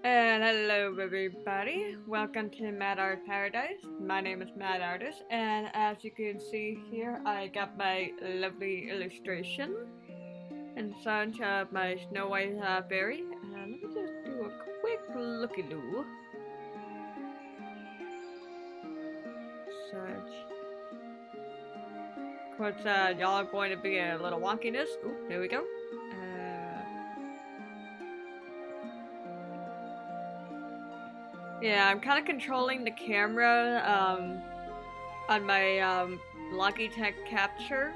And hello everybody, welcome to Mad Art Paradise. My name is Mad Artist, and as you can see here, I got my lovely illustration and such of my Snow White Faerie. And let me just do a quick looky-loo. Such. Of course, y'all are going to be a little wonkiness. Ooh, there we go. Yeah, I'm kind of controlling the camera on my Logitech Capture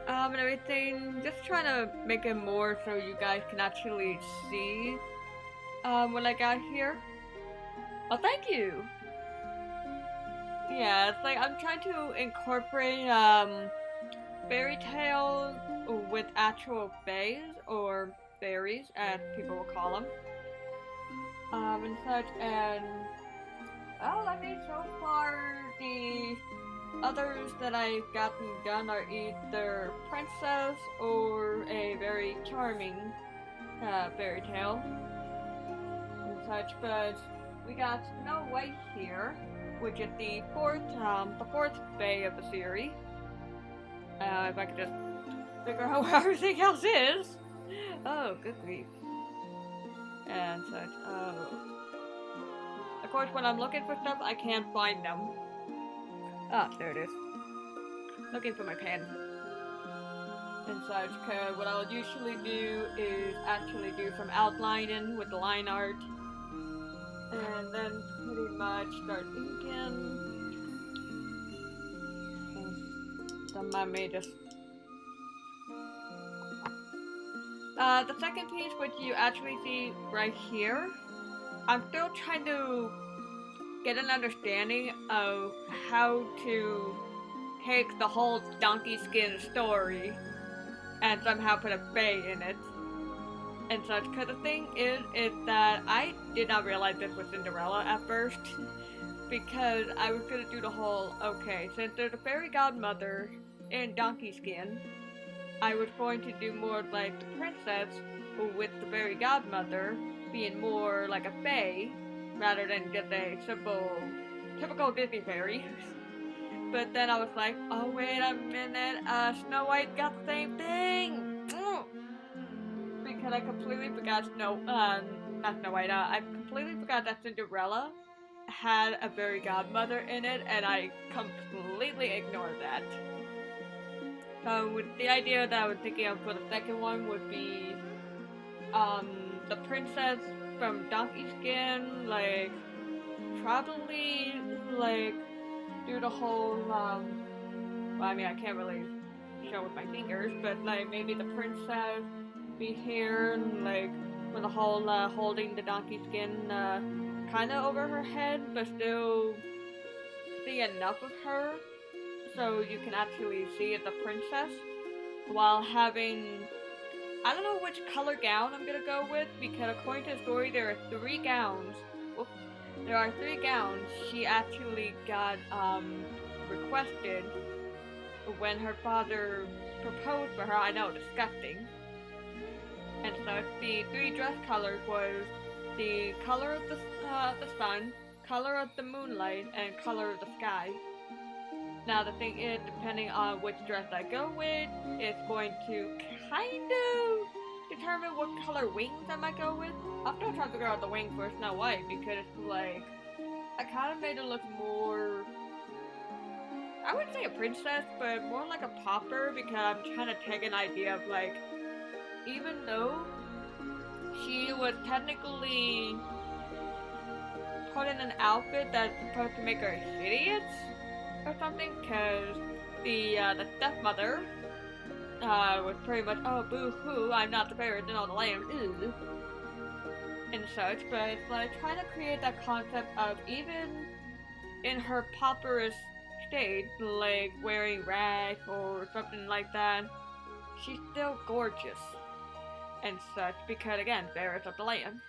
and everything. Just trying to make it more so you guys can actually see what I got here. Oh, thank you. Yeah, it's like I'm trying to incorporate fairy tales with actual fays or fairies, as people will call them, and such. And well, I mean, so far the others that I've gotten done are either princess or a very charming fairy tale and such. But we got Snow White here, which is the fourth fae of the series. If I could just figure out where everything else is. Oh, good grief. And such. Oh. Of course, when I'm looking for stuff, I can't find them. Ah, there it is. Looking for my pen. And such, because what I'll usually do is actually do some outlining with the line art. And then pretty much start inking. Don't mind me just... the second piece, which you actually see right here, I'm still trying to get an understanding of how to take the whole donkey skin story and somehow put a fae in it and such. Because the thing is that I did not realize this was Cinderella at first. Because I was gonna do the whole, okay, since there's a fairy godmother in donkey skin, I was going to do more like the princess with the fairy godmother being more like a fae rather than just a typical Disney fairy. But then I was like, oh wait a minute, Snow White got the same thing! Because I completely forgot not Snow White, I completely forgot that Cinderella had a fairy godmother in it, and I completely ignored that. With the idea that I was thinking of for the second one would be, the princess from Donkey Skin, like, probably, like, do the whole, well, I mean, I can't really show with my fingers, but, like, maybe the princess be here, like, with the whole, holding the donkey skin, kinda over her head, but still see enough of her so you can actually see the princess while having... I don't know which color gown I'm gonna go with, because according to the story there are 3 gowns. Whoops. There are 3 gowns she actually got requested when her father proposed for her. I know, disgusting. And so the 3 dress colors was the color of the sun, color of the moonlight, and color of the sky. Now the thing is, depending on which dress I go with, it's going to kind of determine what color wings I might go with. I'm still trying to figure out the wing for Snow White, because it's like, I kind of made it look more, I wouldn't say a princess, but more like a pauper, because I'm trying to take an idea of like, even though she was technically put in an outfit that's supposed to make her hideous or something, because the stepmother was pretty much, oh boo-hoo, I'm not the favorite in all the land, ew, and such. But it's like trying to create that concept of, even in her pauperous state, like wearing rags or something like that, she's still gorgeous and such, because again, fairest of the land.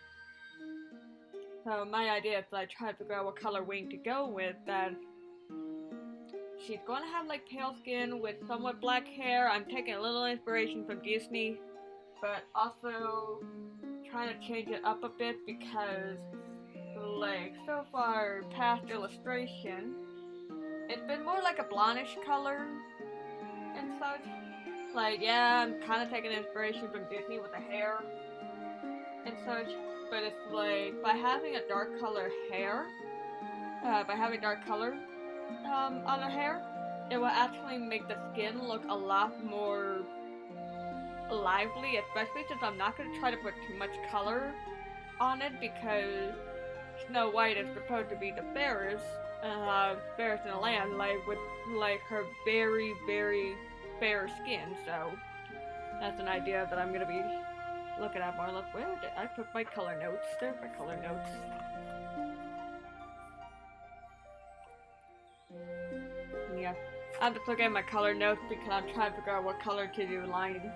So my idea is to like try to figure out what color wing to go with, that she's gonna have like pale skin with somewhat black hair. I'm taking a little inspiration from Disney, but also trying to change it up a bit because, like, so far past illustration, it's been more like a blondish color and such. Like, yeah, I'm kind of taking inspiration from Disney with the hair and such, but it's like, by having a dark color hair, by having dark color on her hair, it will actually make the skin look a lot more lively, especially since I'm not going to try to put too much color on it because Snow White is supposed to be the fairest in the land, like with like her very, very fair skin. So that's an idea that I'm gonna be looking at more. Look, where did I put my color notes? There's my color notes. Yeah, I'm just looking at my color notes because I'm trying to figure out what color to do lining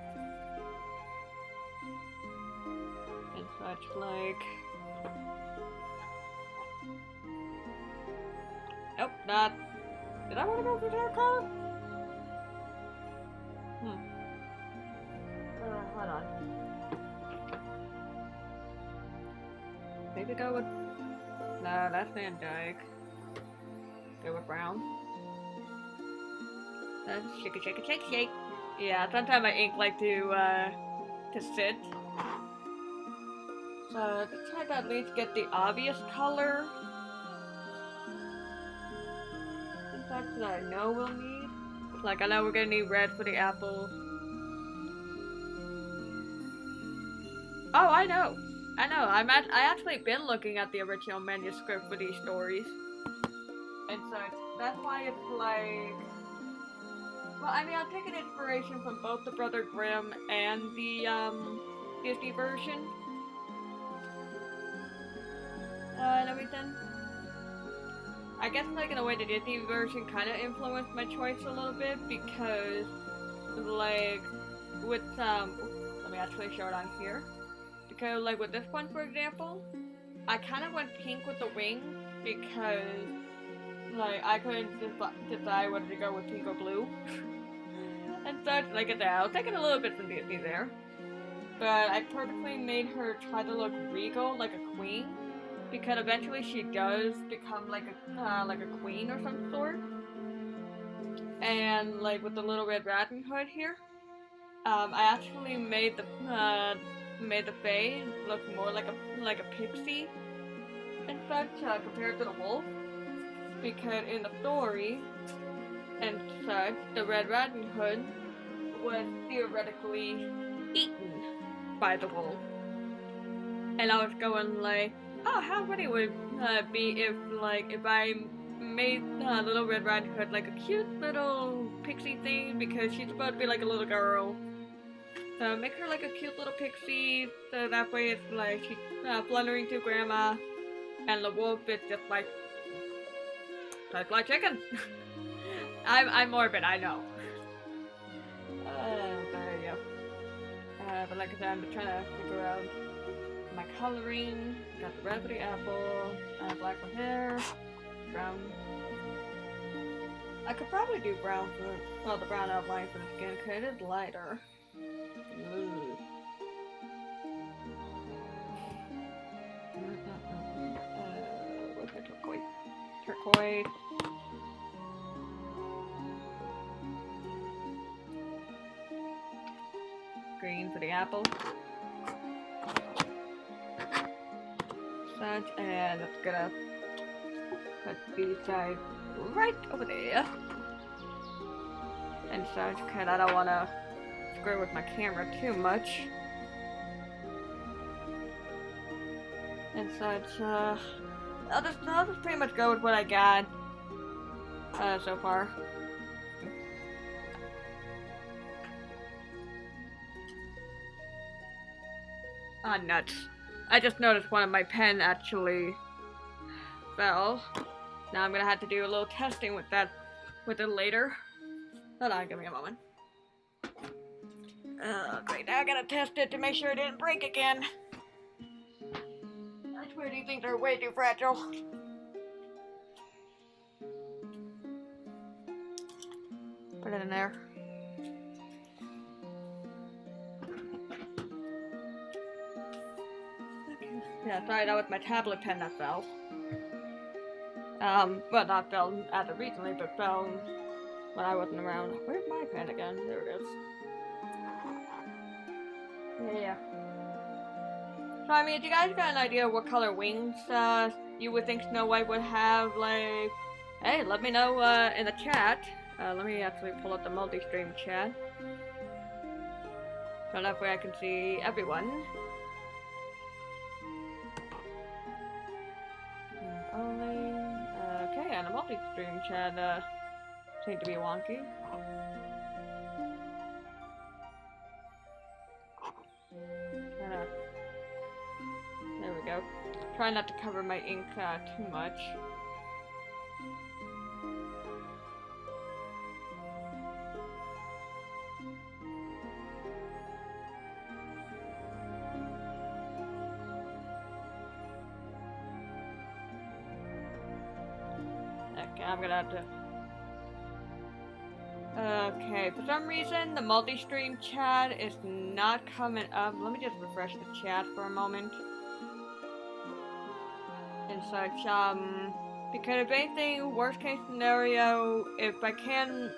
and such. Like. Nope, not. Did I want to go for dark color? Hold on. Maybe go with. No, that's Van Dyke. Go with brown. Shake it, shake it, shake, shake. Yeah, sometimes my ink like to sit. So to try to at least get the obvious color. That I know we'll need. Like, I know we're gonna need red for the apple. Oh, I know. I actually been looking at the original manuscript for these stories. And such. That's why it's like... Well, I mean, I'm taking inspiration from both the Brother Grimm and the, Disney version. And everything. I guess, like, in a way, the Disney version kind of influenced my choice a little bit because, like, with, let me actually show it on here. Because, like, with this one, for example, I kind of went pink with the wings because, like, I couldn't decide whether to go with pink or blue. And such, like, I was taking a little bit from Disney there. But I purposely made her try to look regal, like a queen. Because eventually she does become like a queen or some sort. And like with the little Red Riding Hood here, I actually made the Fae look more like a pixie and such compared to the wolf. Because in the story and such, the Red Riding Hood was theoretically eaten by the wolf. And I was going like, oh, how funny would it be if I made Little Red Riding Hood like a cute little pixie thing because she's supposed to be like a little girl. So make her like a cute little pixie, so that way it's like she's fluttering to grandma, and the wolf is just like chicken. I'm morbid, I know. There you go. But like I said, I'm trying to figure out my coloring. Got the red for the apple, black for hair, brown. I could probably do brown for, the brown outline for the skin, because it is lighter. Ooh. What's my turquoise? Turquoise. Green for the apple. Such, and it's gonna put these guys right over there. And such, because I don't want to screw with my camera too much. And such, I'll just pretty much go with what I got so far. Ah, nuts. I just noticed one of my pen actually fell. Now I'm gonna have to do a little testing with it later. Hold on, give me a moment. Great, now I gotta test it to make sure it didn't break again. I swear these things are way too fragile. Put it in there. Yeah, sorry, that was my tablet pen that fell. Well, not fell as of recently, but fell when I wasn't around. Where's my pen again? There it is. Yeah. So, I mean, do you guys got an idea what color wings, you would think Snow White would have? Like, hey, let me know, in the chat. Let me actually pull up the multi-stream chat. So that way I can see everyone. Only, okay, and the multi-stream chat, seemed to be wonky. There we go. Try not to cover my ink too much. Okay, I'm gonna have to... Okay, for some reason the multi-stream chat is not coming up. Let me just refresh the chat for a moment. And such, because if anything, worst case scenario, if I can,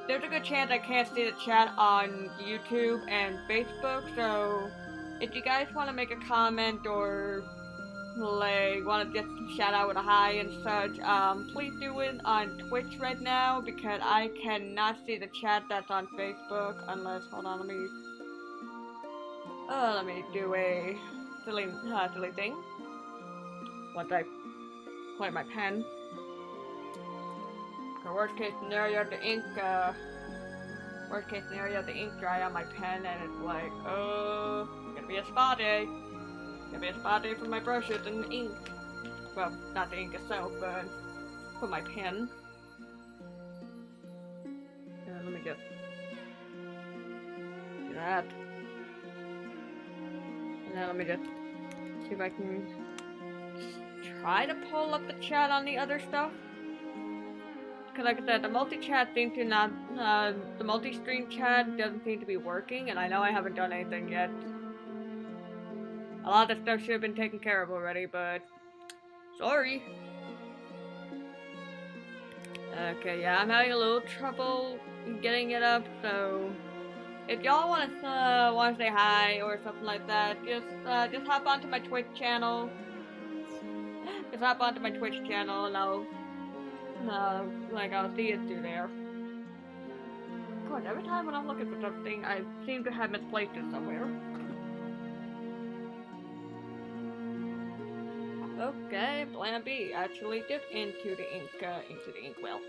there's a good chance I can't see the chat on YouTube and Facebook, so if you guys want to make a comment or like want to just shout out with a hi and such, please do it on Twitch right now because I cannot see the chat that's on Facebook unless, hold on, let me do a silly thing. Once I play my pen. For worst case scenario, the ink dry on my pen and it's like, oh, gonna be a spa day. Gonna be a spa day for my brushes and ink. Well, not the ink itself, but for my pen. Let me just do that. And then let me just see if I can try to pull up the chat on the other stuff. Because like I said, the multi-chat seems to not, the multi-stream chat doesn't seem to be working, and I know I haven't done anything yet. A lot of stuff should have been taken care of already, but sorry. Okay, yeah, I'm having a little trouble getting it up, so if y'all want to say hi or something like that, just hop onto my Twitch channel. Just hop onto my Twitch channel, and I'll see you through there. Of course, every time when I'm looking for something, I seem to have misplaced it somewhere. Okay, plan B. Actually dip into the inkwell.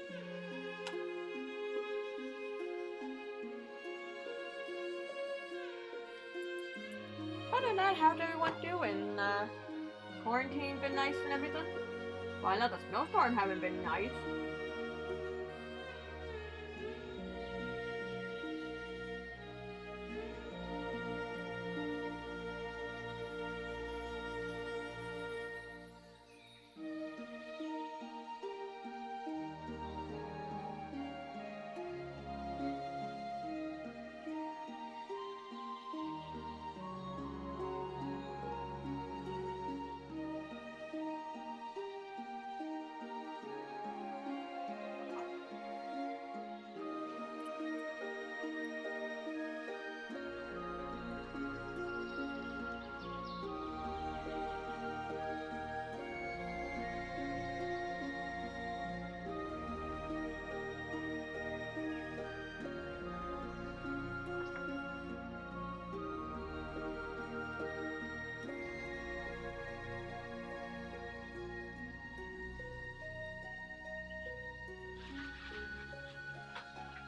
Other than that, how's everyone doing? Quarantine been nice and everything? Well, I know the snowstorm haven't been nice.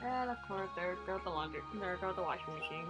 And of course, there goes the washing machine.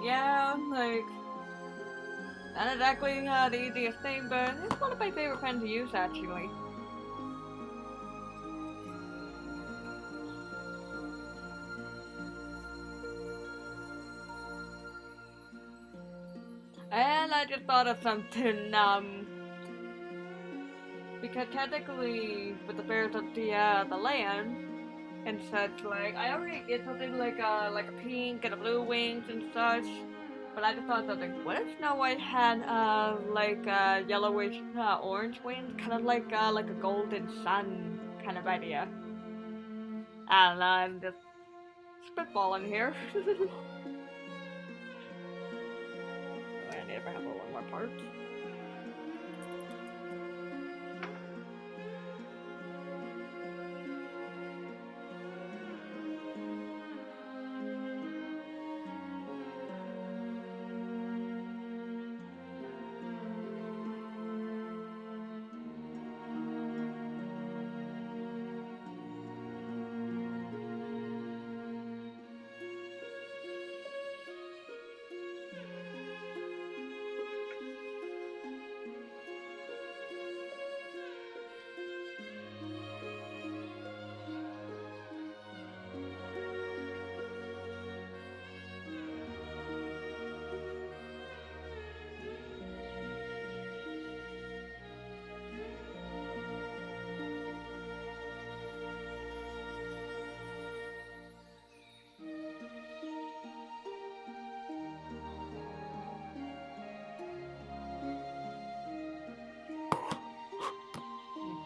Yeah, like, not exactly the easiest thing, but it's one of my favorite pens to use, actually. And I just thought of something, because technically, with the fairs of the land, and such, like, I already did something like a pink and a blue wings and such. But I just thought something. What if Snow White had like yellowish orange wings, kind of like a golden sun kind of idea? I don't know. I'm just spitballing here. I need to bring up one more part.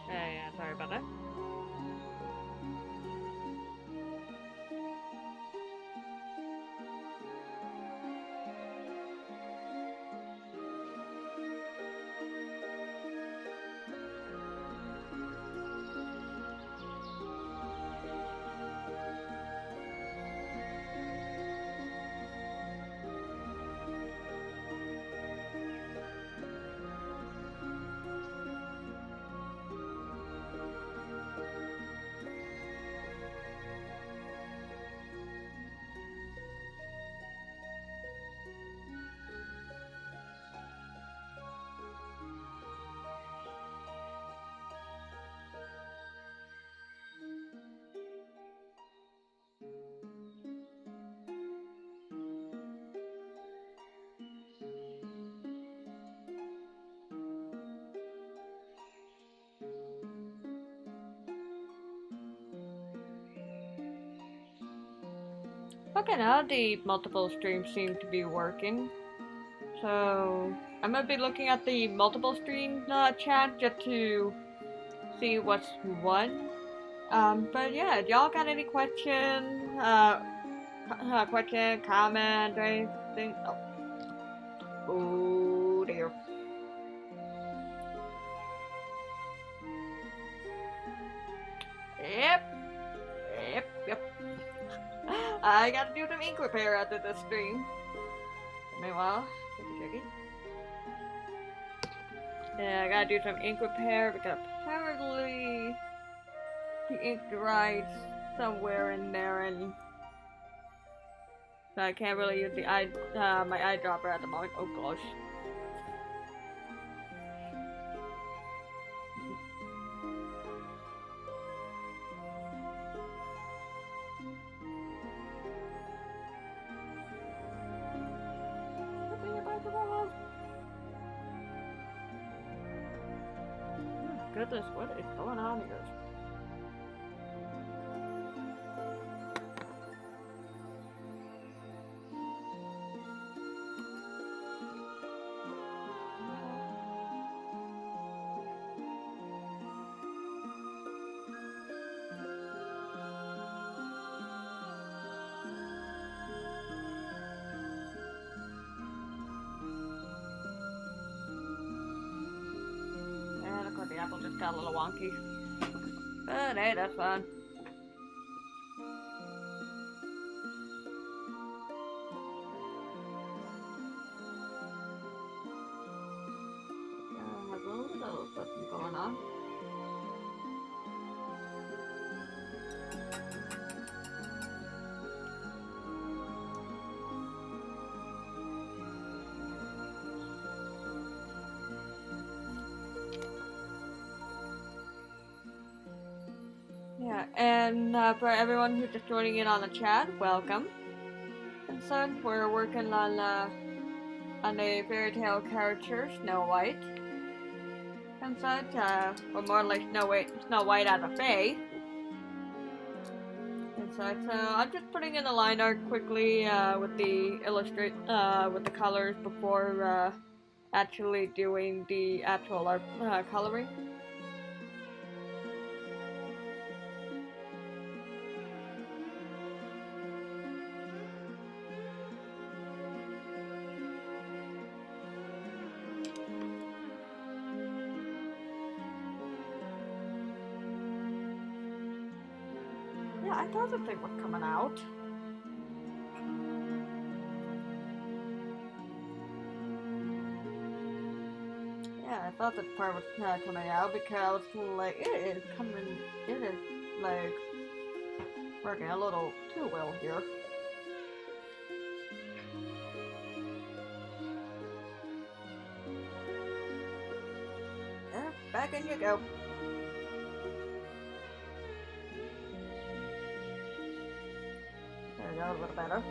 Yeah, sorry about that. Okay, now the multiple streams seem to be working. So I'm gonna be looking at the multiple stream chat just to see what's what. But yeah, y'all got any question, comment, or anything? Oh dear. Yep, yep. I gotta do some ink repair after this stream. Meanwhile, shaky. Yeah, I gotta do some ink repair because apparently the ink dried somewhere in there, and so I can't really use the my eyedropper at the moment. Oh gosh. Goodness, what is going on here? And of course the apple just got a little wonky. But hey, that's fine. Has a little something going on. Yeah, and for everyone who's just joining in on the chat, welcome. And so we're working on a fairy tale character, Snow White. And such, or more like Snow White as a fae. And such, I'm just putting in the line art quickly with the with the colors before actually doing the actual art coloring. Yeah, I thought the thing was coming out. Yeah, I thought that part was coming out because like it is like working a little too well here. Yeah, back in you go. There we go, a little better.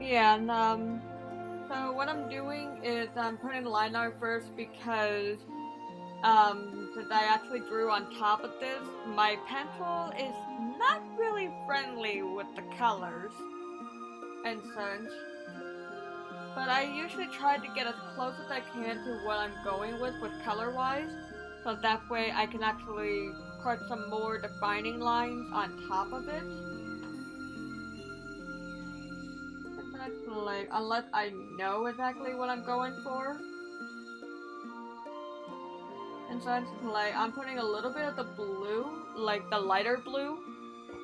Yeah, and so what I'm doing is I'm putting the line art first because since I actually drew on top of this, my pencil is not really friendly with the colors and such. But I usually try to get as close as I can to what I'm going with color-wise, so that way I can actually put some more defining lines on top of it. Like, unless I know exactly what I'm going for. And so it's like, I'm putting a little bit of the blue, like the lighter blue,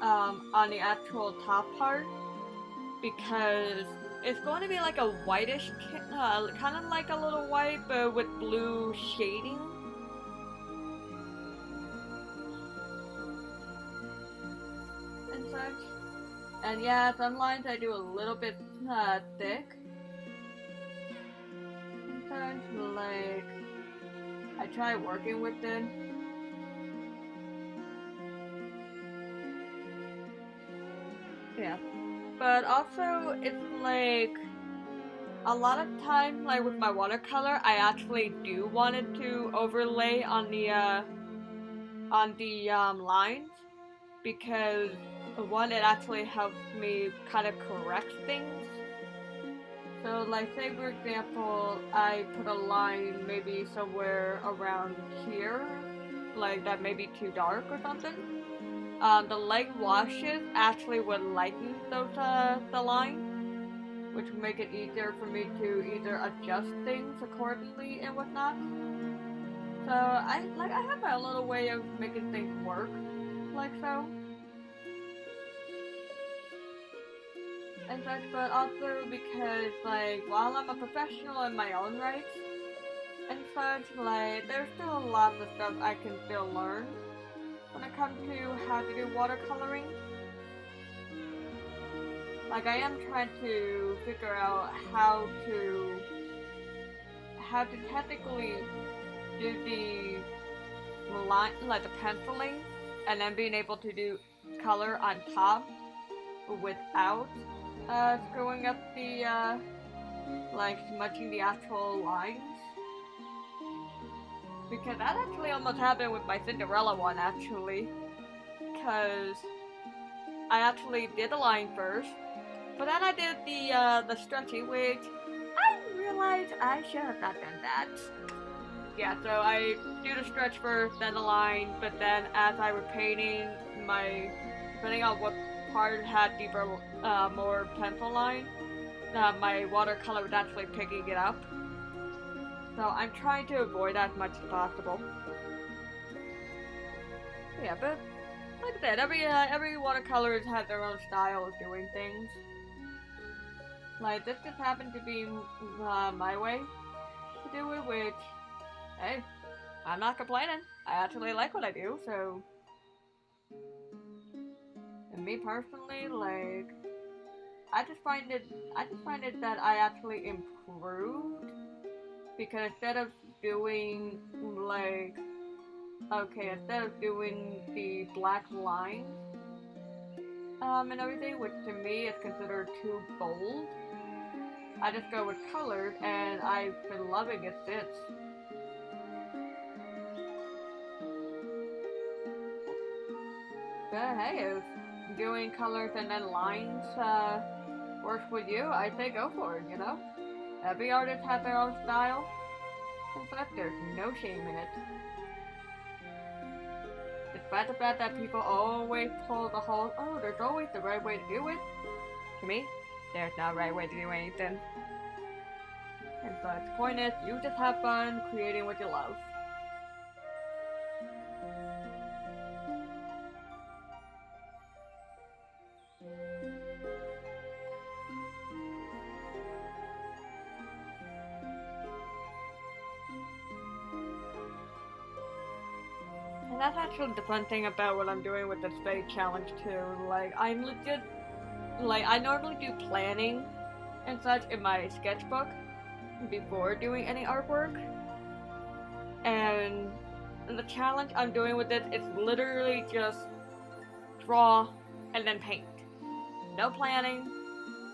on the actual top part, because it's going to be like a whitish, kind of like a little white, but with blue shading. And such. And yeah, some lines I do a little bit thick. And such, like, I try working with it. Yeah. But also, it's like a lot of time, like with my watercolor, I actually do want it to overlay on the lines because one, it actually helps me kind of correct things. So, like, say for example, I put a line maybe somewhere around here, like that may be too dark or something. The light washes actually would lighten the line, which would make it easier for me to either adjust things accordingly and whatnot. So I have my little way of making things work, like so. And such, but also because like while I'm a professional in my own right and such, like there's still a lot of stuff I can still learn when it comes to how to do watercoloring. Like I am trying to figure out how to technically do the line like the penciling and then being able to do color on top without screwing up the like smudging the actual lines. Because that actually almost happened with my Cinderella one actually. Because I actually did the line first, but then I did the stretchy, which I realized I should have not done that. Yeah, so I do the stretch first, then the line, but then as I was painting depending on what part had deeper, more pencil line, my watercolor was actually picking it up. So I'm trying to avoid that as much as possible. Yeah, but like I said, every watercolor has their own style of doing things. Like this just happened to be my way to do it, which hey, I'm not complaining. I actually like what I do, so. And me personally, like, I just find it that I actually improved because instead of doing the black lines, and everything, which to me is considered too bold, I just go with colored, and I've been loving it since. But hey, if doing colors and then lines works with you, I say go for it, you know? Every artist has their own style. In fact, there's no shame in it. Despite the fact that people always pull the whole, oh, there's always the right way to do it. To me, there's no right way to do anything. And so the point is, you just have fun creating what you love. And that's actually the fun thing about what I'm doing with the Spade Challenge too. Like, I normally do planning and such in my sketchbook before doing any artwork. And the challenge I'm doing with it is literally just draw and then paint. No planning,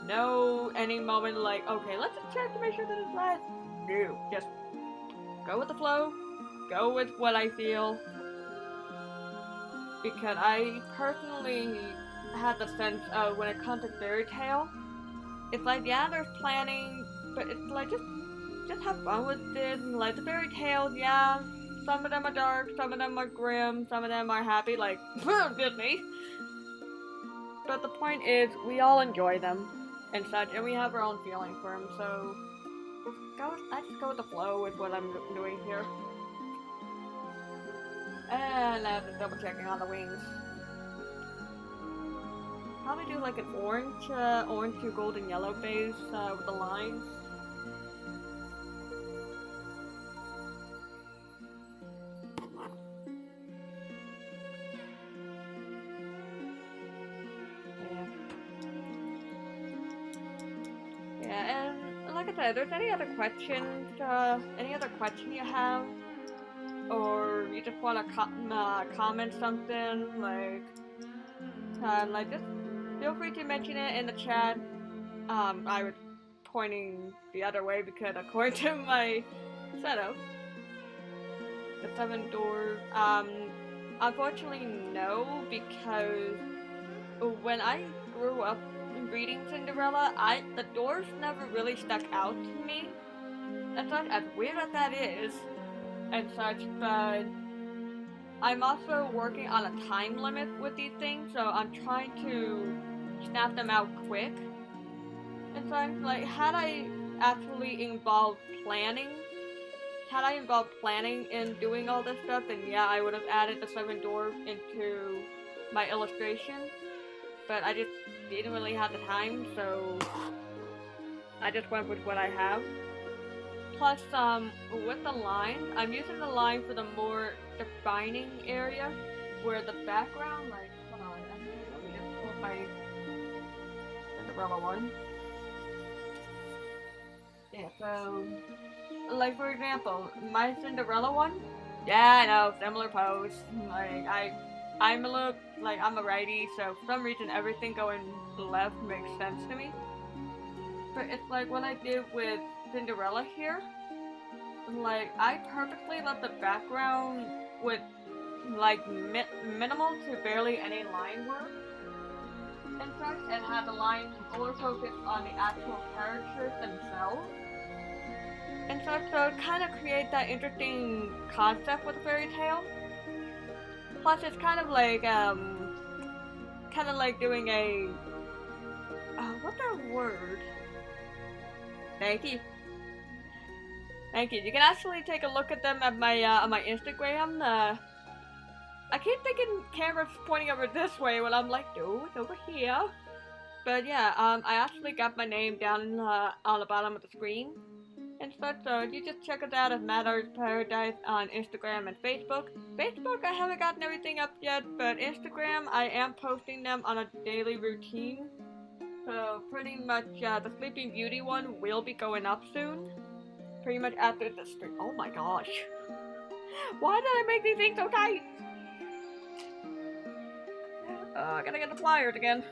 no any moment like, okay, let's just check to make sure that it's right. No, just go with the flow, go with what I feel. Because I personally had the sense of when it comes to fairy tale, it's like yeah, there's planning, but it's like just have fun with it. Like the fairy tales, yeah, some of them are dark, some of them are grim, some of them are happy, like Disney. But the point is, we all enjoy them and such, and we have our own feeling for them. So I just go with the flow with what I'm doing here. And now just double checking on the wings. Probably do like an orange to golden yellow base with the lines. Yeah. Yeah, and like I said, if there's any other questions, any other question you have, or you just want to comment something, like just feel free to mention it in the chat. I was pointing the other way because according to my setup, the 7 doors, unfortunately no, because when I grew up reading Cinderella, the doors never really stuck out to me. That's not as weird as that is, and such, but I'm also working on a time limit with these things, so I'm trying to snap them out quick. And so I'm like, had I involved planning in doing all this stuff, then yeah, I would have added the 7 dwarfs into my illustration. But I just didn't really have the time, so I just went with what I have. Plus, with the lines, I'm using the line for the more defining area, where the background, like, hold on, let me just pull my Cinderella one. Yeah, so, like, for example, my Cinderella one, yeah, I know, similar pose, like, I'm a little, like, I'm a righty, so for some reason everything going left makes sense to me. But it's like what I did with Cinderella here. Like, I purposely left the background with, like, minimal to barely any line work and such, and had the lines more focused on the actual characters themselves and such, so it kind of creates that interesting concept with a fairy tale. Plus, it's kind of like doing a, what's that word? Thank you. Thank you. You can actually take a look at them at my on my Instagram. I keep thinking camera's pointing over this way when I'm like, no, it's over here. But yeah, I actually got my name down on the bottom of the screen and such, so you just check it out at Matter's Paradise on Instagram and Facebook. Facebook, I haven't gotten everything up yet, but Instagram, I am posting them on a daily routine. So pretty much the Sleeping Beauty one will be going up soon. Pretty much after the stream. Oh my gosh. Why did I make these things so tight? I gotta get the pliers again.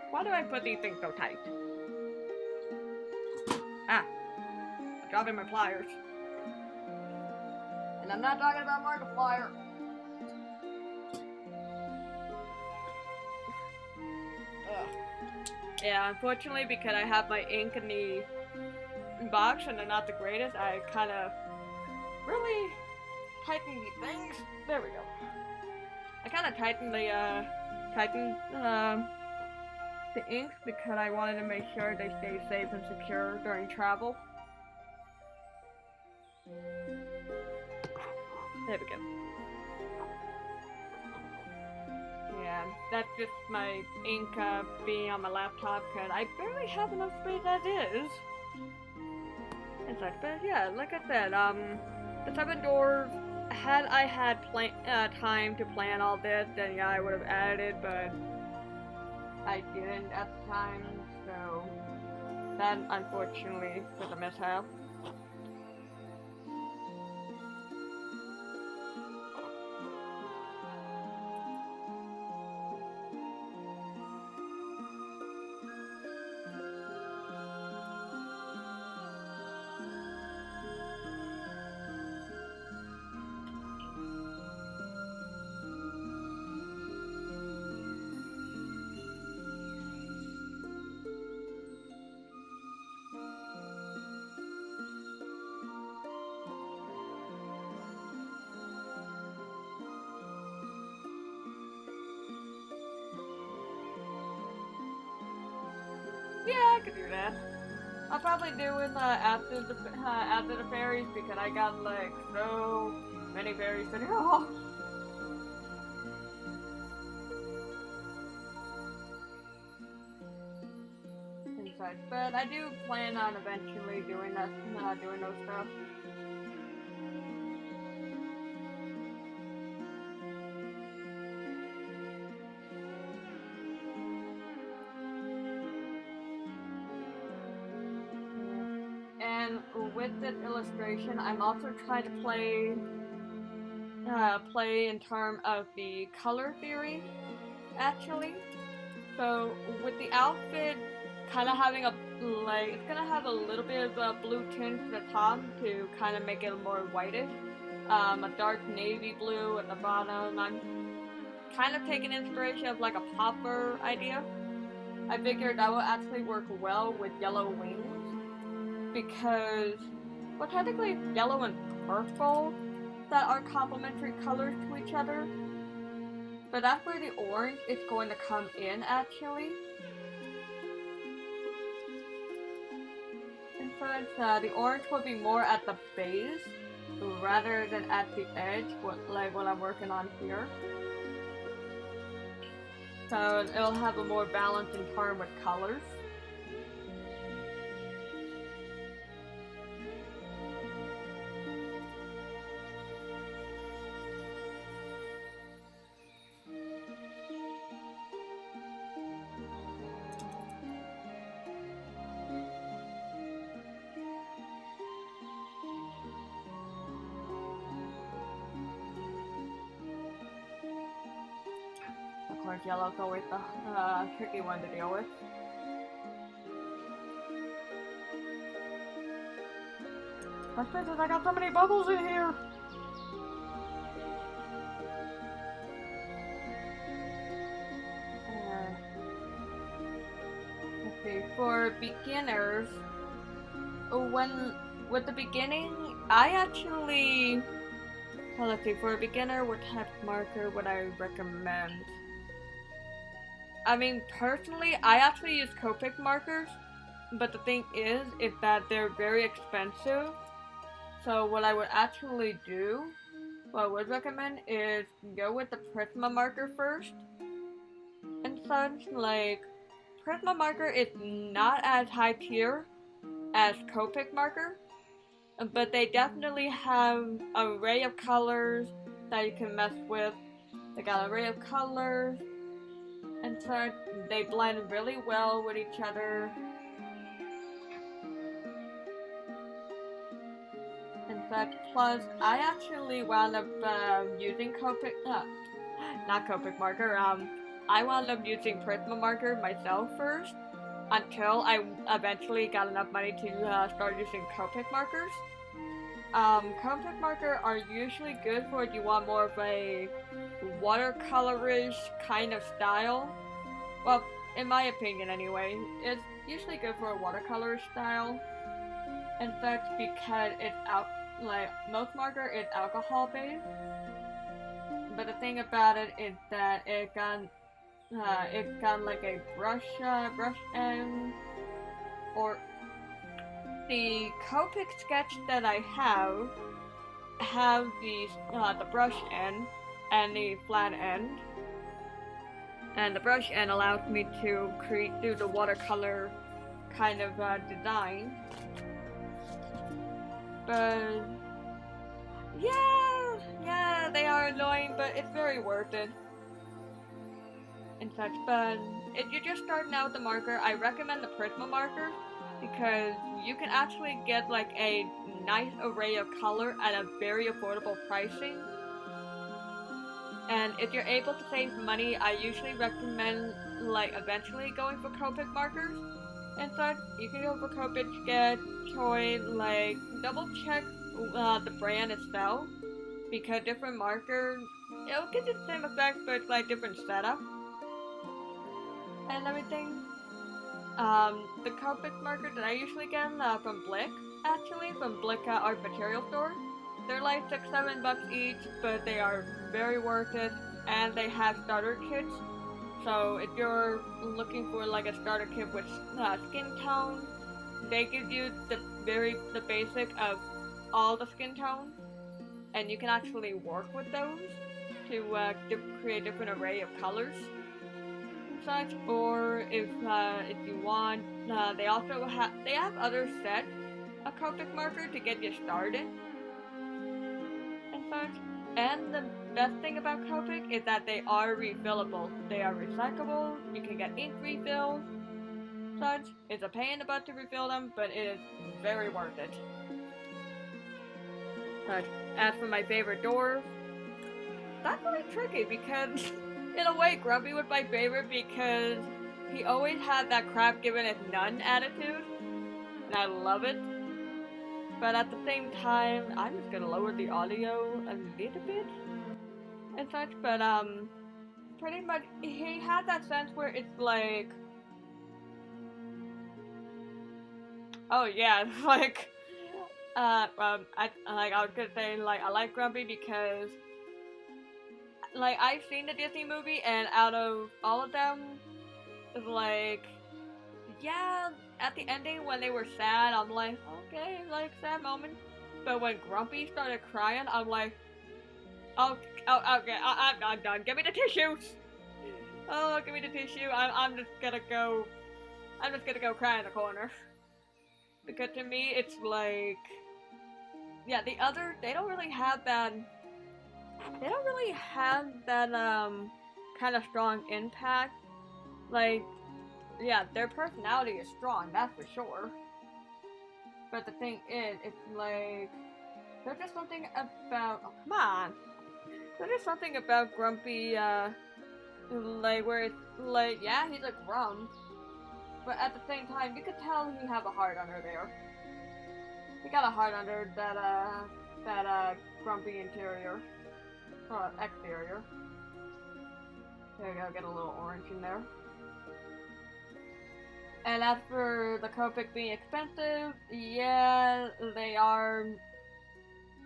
Why do I put these things so tight? I'm dropping my pliers. And I'm not talking about Markiplier. Yeah, unfortunately, because I have my ink in the box and they're not the greatest, I kind of really tighten these things. There we go. I kind of tightened the inks because I wanted to make sure they stay safe and secure during travel. There we go. Yeah, that's just my ink being on my laptop because I barely have enough space as is. And such, but yeah, like I said, the 7 doors, had I had time to plan all this, then yeah, I would have added it, but I didn't at the time, so that unfortunately was a mishap. Yeah, I could do that. I'll probably do it after the fairies because I got like so many fairies to do. And such, but I do plan on eventually doing that, doing those stuff. And with this illustration, I'm also trying to play in terms of the color theory, actually. So with the outfit kind of having it's gonna have a little bit of a blue tint to the top to kind of make it more whitish. A dark navy blue at the bottom. I'm kind of taking inspiration of like a popper idea. I figured that will actually work well with yellow wings because, well, technically it's yellow and purple that are complementary colors to each other. But that's where the orange is going to come in, actually. And so the orange will be more at the base rather than at the edge, like what I'm working on here. So it'll have a more balance in term with colors. Of course, yellow's always the tricky one to deal with. Especially since I got so many bubbles in here! Let's see, for beginners, with the beginning, I actually... Well, let's see, for a beginner, what type of marker would I recommend? I mean, personally, I actually use Copic markers, but the thing is that they're very expensive. So what I would actually do, what I would recommend is go with the Prisma marker first. And such, like, Prisma marker is not as high tier as Copic marker, but they definitely have an array of colors that you can mess with. They got an array of colors, and so they blend really well with each other. And such. Plus, I actually wound up using Copic, not Copic marker, I wound up using Prisma marker myself first, until I eventually got enough money to start using Copic markers. Copic marker are usually good for if you want more of a watercolorish kind of style. Well, in my opinion anyway, it's usually good for a watercolor style. And that's because it's most marker is alcohol based. But the thing about it is that it's got like a brush end, or the Copic sketch that I have the brush end and the flat end. And the brush end allows me to do the watercolor kind of design. But yeah, they are annoying, but it's very worth it. And such. But if you're just starting out with the marker, I recommend the Prisma marker because you can actually get like a nice array of color at a very affordable pricing. And if you're able to save money, I usually recommend like eventually going for Copic markers. And such, you can go for Copic sketch, toy, like double check the brand itself, because different markers, it'll get the same effect, but it's like different setup and everything. The Copic marker that I usually get from Blick, actually, from Blick Art Material Store. They're like $6-7 each, but they are very worth it, and they have starter kits. So if you're looking for like a starter kit with skin tone, they give you the basic of all the skin tones, and you can actually work with those to create a different array of colors and such. Or if you want, they have other sets of Copic marker to get you started and such. And the best thing about Copic is that they are refillable. They are recyclable. You can get ink refills. Such. It's a pain in the butt to refill them, but it is very worth it. As for my favorite dwarf, that's really tricky because, in a way, Grumpy was my favorite because he always had that crap given it none attitude, and I love it. But at the same time, I'm just gonna lower the audio a little bit and such. But pretty much he had that sense where it's like, oh yeah, like, I was gonna say, like, I like Grumpy because, like, I've seen the Disney movie, and out of all of them, like, yeah, at the ending when they were sad, I'm like, okay, like, sad moment. But when Grumpy started crying, I'm like, oh, okay, I'm done. Give me the tissues. Oh, give me the tissue. I'm just gonna go cry in the corner. Because to me, it's like, yeah, the other, they don't really have that kind of strong impact. Like, yeah, their personality is strong, that's for sure. But the thing is, it's like, there's just something about, oh, come on. There's just something about Grumpy, like, where it's, like, yeah, he's a grump. But at the same time, you could tell he have a heart under there. He got a heart under that grumpy interior. Or exterior. There you go, get a little orange in there. And as for the Copic being expensive, yeah, they are.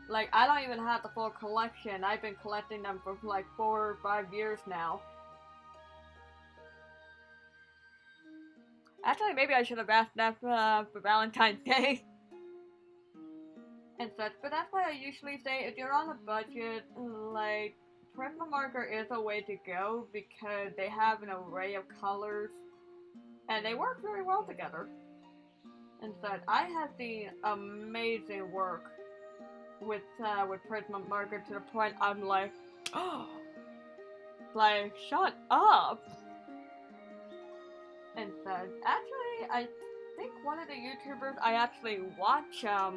Like, I don't even have the full collection. I've been collecting them for like 4 or 5 years now. Actually, maybe I should have asked that for Valentine's Day. And such, but that's why I usually say if you're on a budget, like, Prisma Marker is a way to go because they have an array of colors and they work very well together. And such, I have seen amazing work with Prisma Marker to the point I'm like, oh, like, shut up. And such, actually, I think one of the YouTubers I actually watch, oh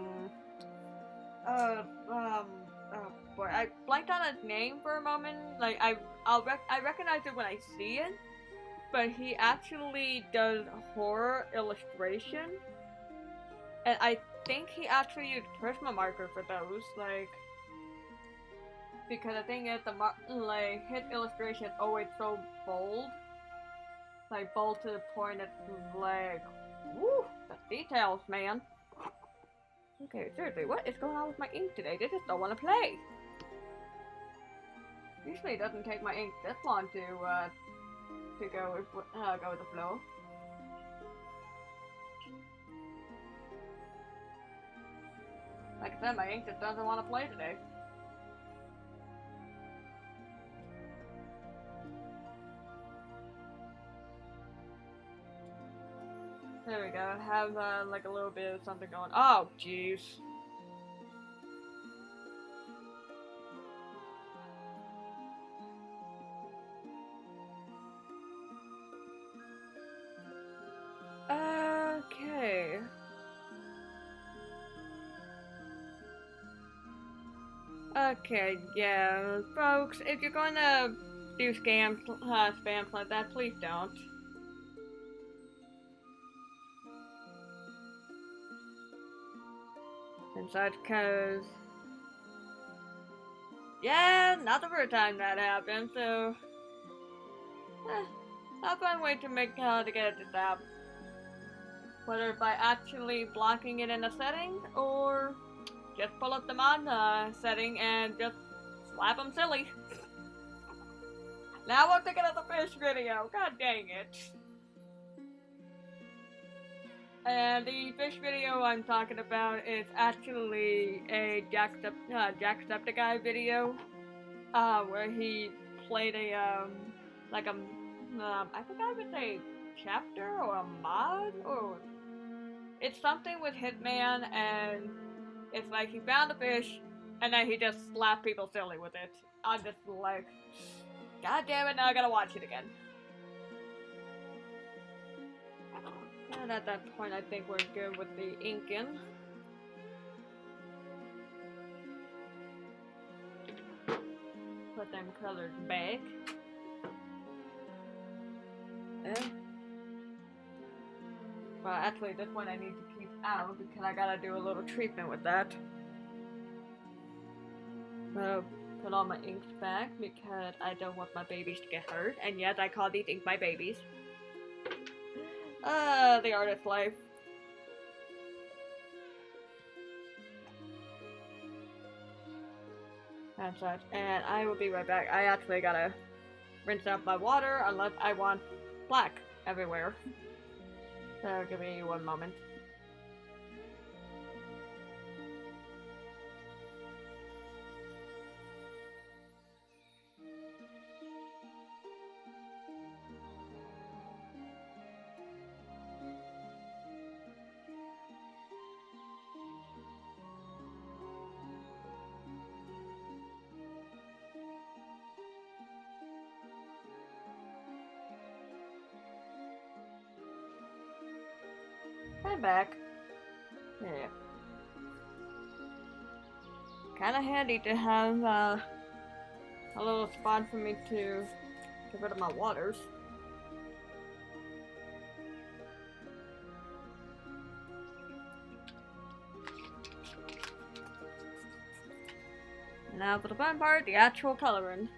boy, I blanked on his name for a moment. Like, I recognize it when I see it, but he actually does horror illustration, and I think he actually used Prisma Marker for those, like, because the thing is, like, his illustration is always so bold, like, bold to the point it's like, woo, the details, man. Okay, seriously, what is going on with my ink today? They just don't want to play. Usually it doesn't take my ink this long to go with the flow. Like I said, my ink just doesn't want to play today. There we go. Have like a little bit of something going. Oh, jeez. Okay. Okay, yeah, folks. If you're gonna do spams like that, please don't. And such, cause yeah, not the first time that happened. So, I'll find a way to make to get it to stop. Whether by actually blocking it in the settings or just pull up the mod setting and just slap them silly. Now I'm thinking of the fish video. God dang it. And the fish video I'm talking about is actually a Jacksepticeye video, where he played a, I forgot if it's a chapter or a mod, or it's something with Hitman, and it's like he found a fish, and then he just slapped people silly with it. I'm just like, god damn it, now I gotta watch it again. And at that point, I think we're good with the inking. Put them colors back. Well, actually, this one I need to keep out because I gotta do a little treatment with that. So, put all my inks back because I don't want my babies to get hurt, and yet I call these ink my babies. The artist life. And such, and I will be right back. I actually gotta rinse out my water unless I want black everywhere. So give me one moment. I'm back. Yeah. Kinda handy to have a little spot for me to get rid of my waters. And now for the fun part, the actual coloring.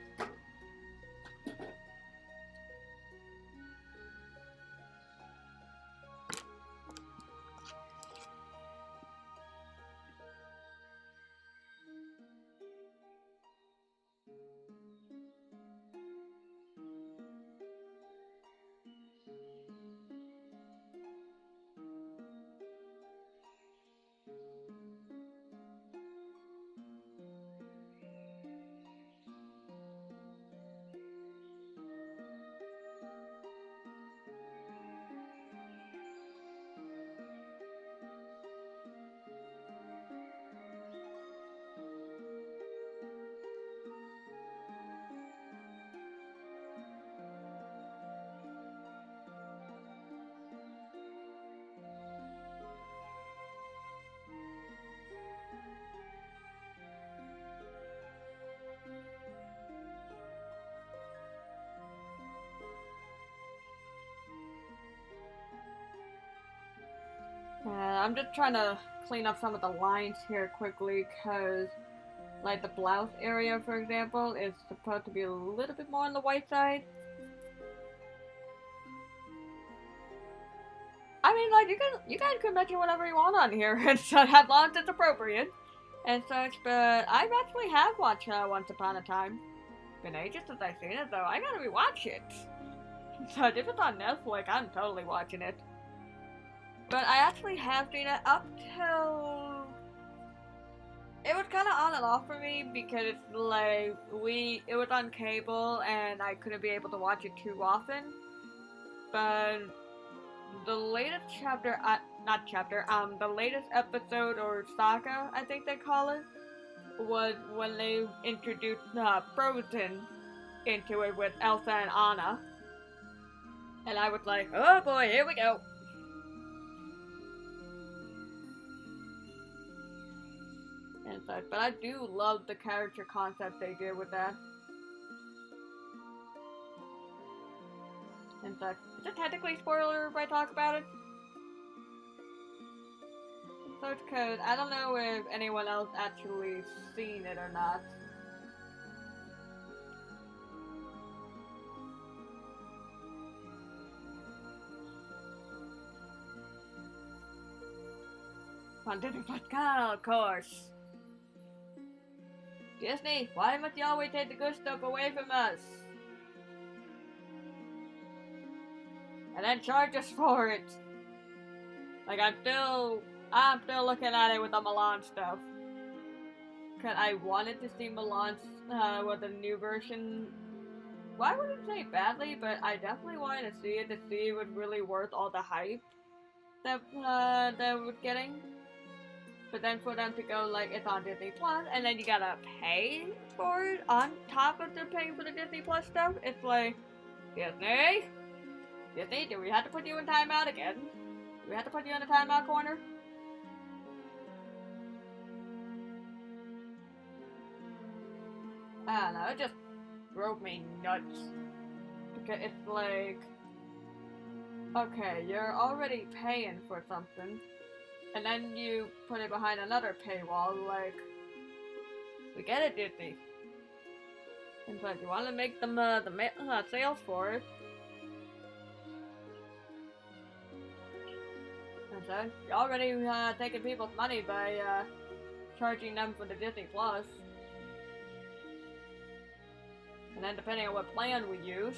I'm just trying to clean up some of the lines here quickly, because, like, the blouse area, for example, is supposed to be a little bit more on the white side. I mean, like, you guys can mention whatever you want on here, and so as long as it's appropriate and such. But I actually have watched Once Upon a Time. Been ages since I've seen it, though. I gotta rewatch it. So if it's on Netflix, I'm totally watching it. But I actually have seen it up till... It was kind of on and off for me because, like, it was on cable and I couldn't be able to watch it too often. But the latest the latest episode, or saga, I think they call it, was when they introduced Frozen into it with Elsa and Anna. And I was like, oh boy, here we go. And such, but I do love the character concept they did with that. And such. Is it technically spoiler if I talk about it? So it's because I don't know if anyone else actually seen it or not. On Disney Plus, of course. Disney, why must you always take the good stuff away from us? And then charge us for it. Like, I'm still looking at it with the Milan stuff. Cause I wanted to see Milan with the new version. Well, I wouldn't say badly, but I definitely wanted to see it if it was really worth all the hype that we're getting. But then for them to go, like, it's on Disney Plus, and then you gotta pay for it on top of the paying for the Disney Plus stuff, it's like, Disney, do we have to put you in timeout again? Do we have to put you in the timeout corner? I don't know, it just drove me nuts. Because it's like, Okay, you're already paying for something, and then you put it behind another paywall, like, we get it, Disney. And so if you want to make them sales for it, and so you're already taking people's money by charging them for the Disney Plus. And then depending on what plan we use.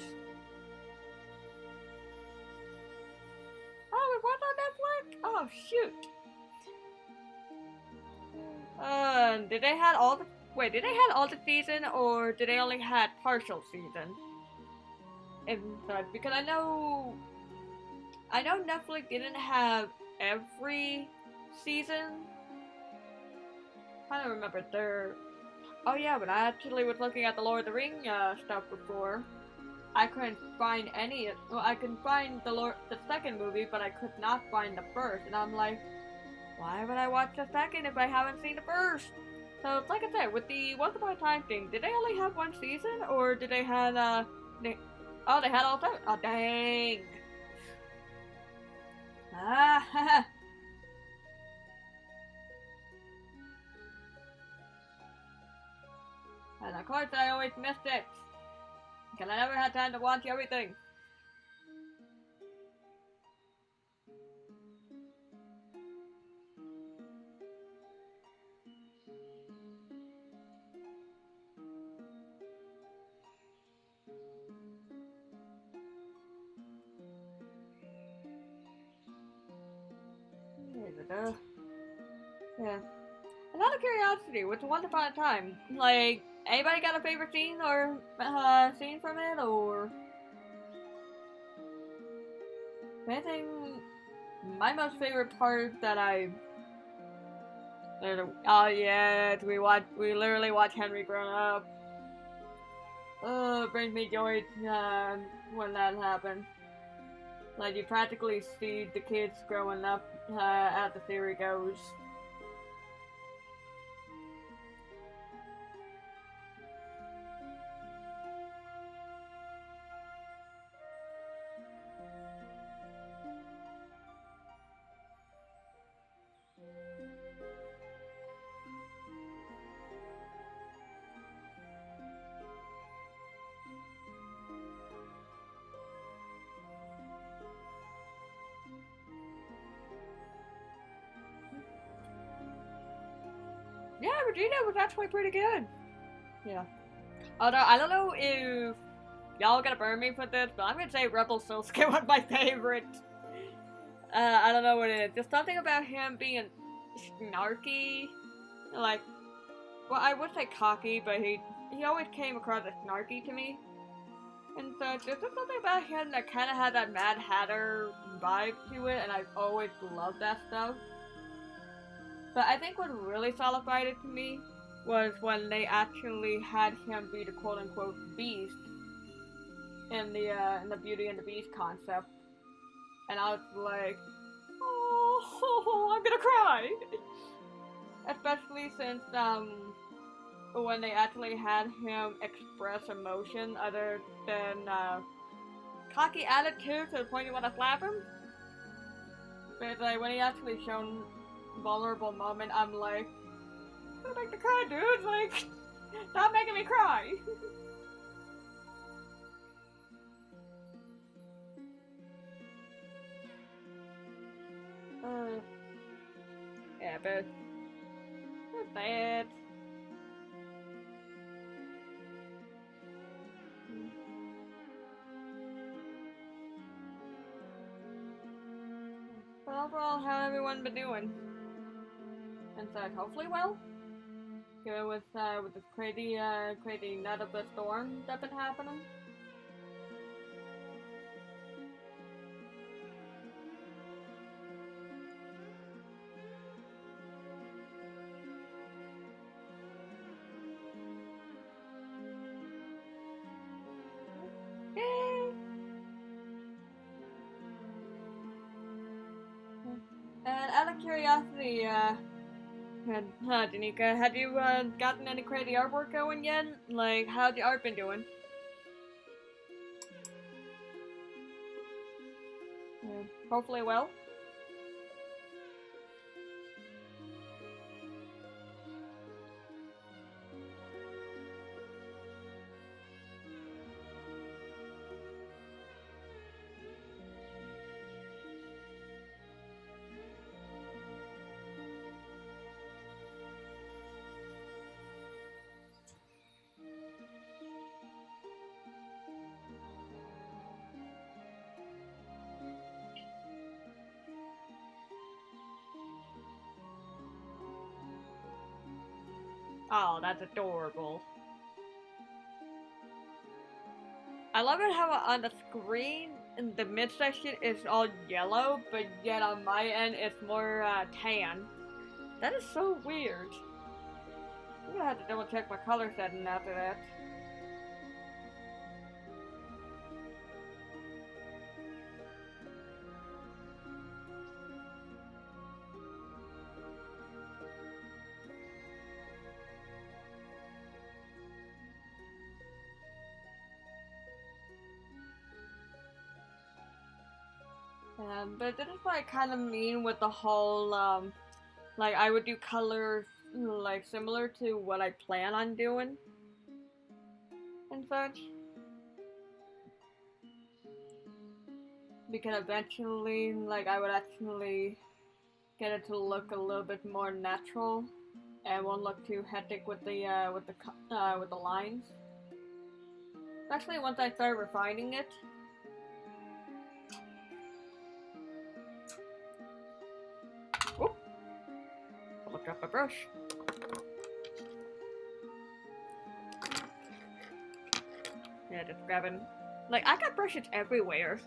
Oh, it was on Netflix? Oh, shoot. Did they had all the... Wait, did they had all the season, or did they only had partial season? Because I know Netflix didn't have every season. I don't remember their... Oh yeah, but I actually was looking at the Lord of the Rings stuff before. I couldn't find any. Well, I could find the second movie, but I could not find the first. And I'm like, why would I watch the second if I haven't seen the first? So like I said, with the Once Upon a Time thing, did they only have one season, or did they have they had all seven? Oh dang! Ah. And of course I always missed it. Because I never had time to watch everything. Yeah. Another curiosity with Once Upon a Time, like, anybody got a favorite scene or scene from it, or anything? My most favorite part that oh yeah, we literally watch Henry grown up. Oh, it brings me joy when that happens. Like, you practically see the kids growing up as the theory goes. Yeah, Regina was actually pretty good. Yeah. Although, I don't know if y'all gonna burn me for this, but I'm gonna say Rebel Silsuke was my favorite. I don't know what it is. Just something about him being snarky. Like, well, I would say cocky, but he always came across as snarky to me. And so, there's just something about him that kind of had that Mad Hatter vibe to it, and I've always loved that stuff. But I think what really solidified it to me was when they actually had him be the quote-unquote beast in the Beauty and the Beast concept. And I was like, oh, I'm gonna cry! Especially since, when they actually had him express emotion other than, cocky attitude to the point you want to slap him. But, like, when he actually shown vulnerable moment, I'm like, I'm gonna make me cry, dude! Like, stop making me cry! Yeah, but that's bad. But overall, how everyone been doing? And so, hopefully well. Go with this crazy nut of a storm that's been happening. Yay! And out of curiosity, Danica, have you gotten any crazy artwork going yet? Like, how's the art been doing? Hopefully well. Oh, that's adorable. I love it how on the screen in the midsection is all yellow, but yet on my end it's more tan. That is so weird. I'm gonna have to double check my color setting after that. But this is what I kind of mean with the whole, like I would do colors like similar to what I plan on doing and such. Because eventually, like I would actually get it to look a little bit more natural and won't look too hectic with the lines. Especially once I start refining it. Oop! I'll drop my brush. Yeah, just grabbing. Like I got brushes everywhere.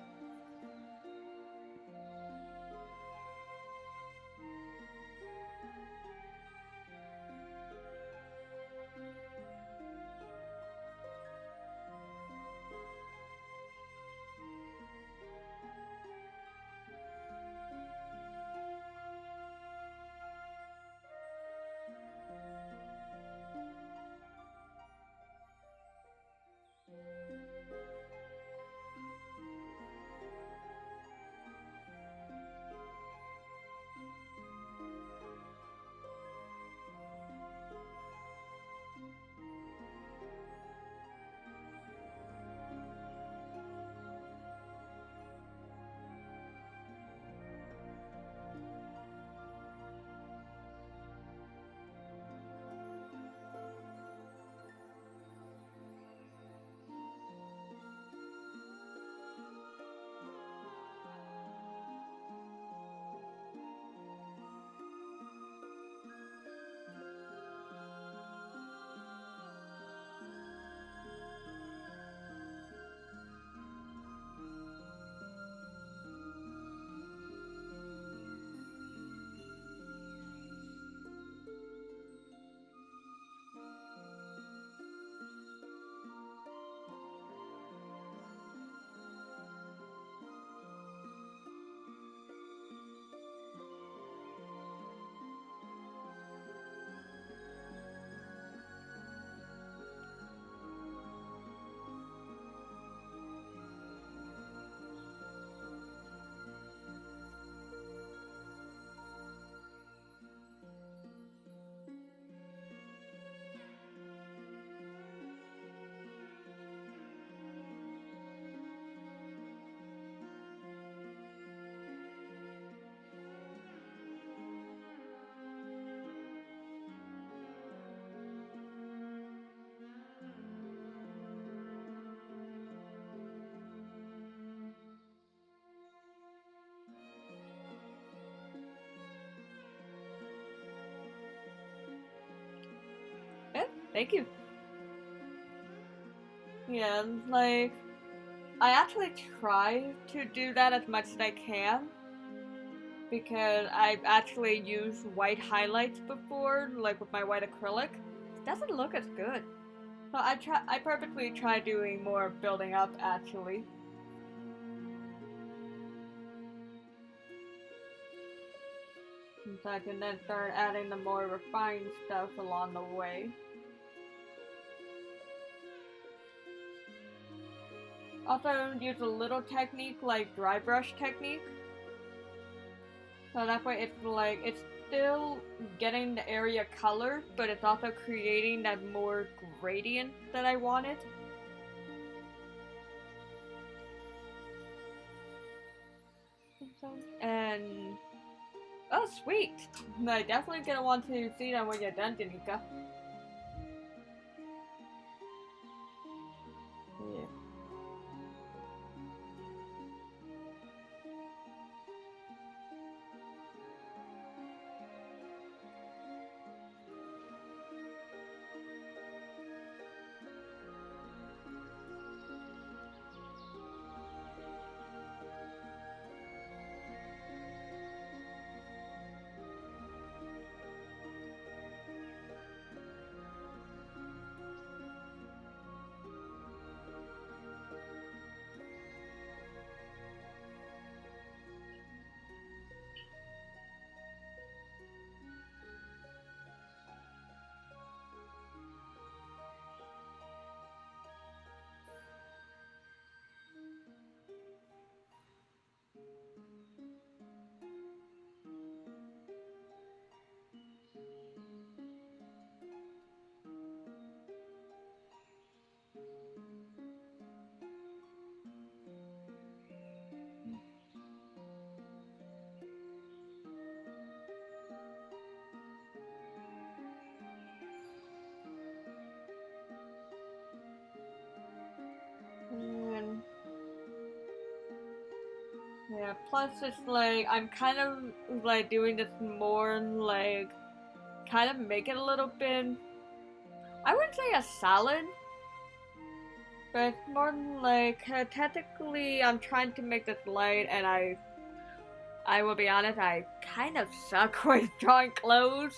Yeah, thank you. Yeah, like I actually try to do that as much as I can because I've actually used white highlights before, like with my white acrylic. It doesn't look as good. So I purposely try doing more building up actually. So I can then start adding the more refined stuff along the way. Also use a little technique like dry brush technique. So that way it's like, it's still getting the area color, but it's also creating that more gradient that I wanted. And oh sweet! I definitely gonna want to see that when you're done, Danica. Yeah. And yeah, plus it's like, I'm kind of like doing this more like, kind of make it a little bit, I wouldn't say a salad, but more like, technically I'm trying to make this light, and I will be honest, I kind of suck with drawing clothes.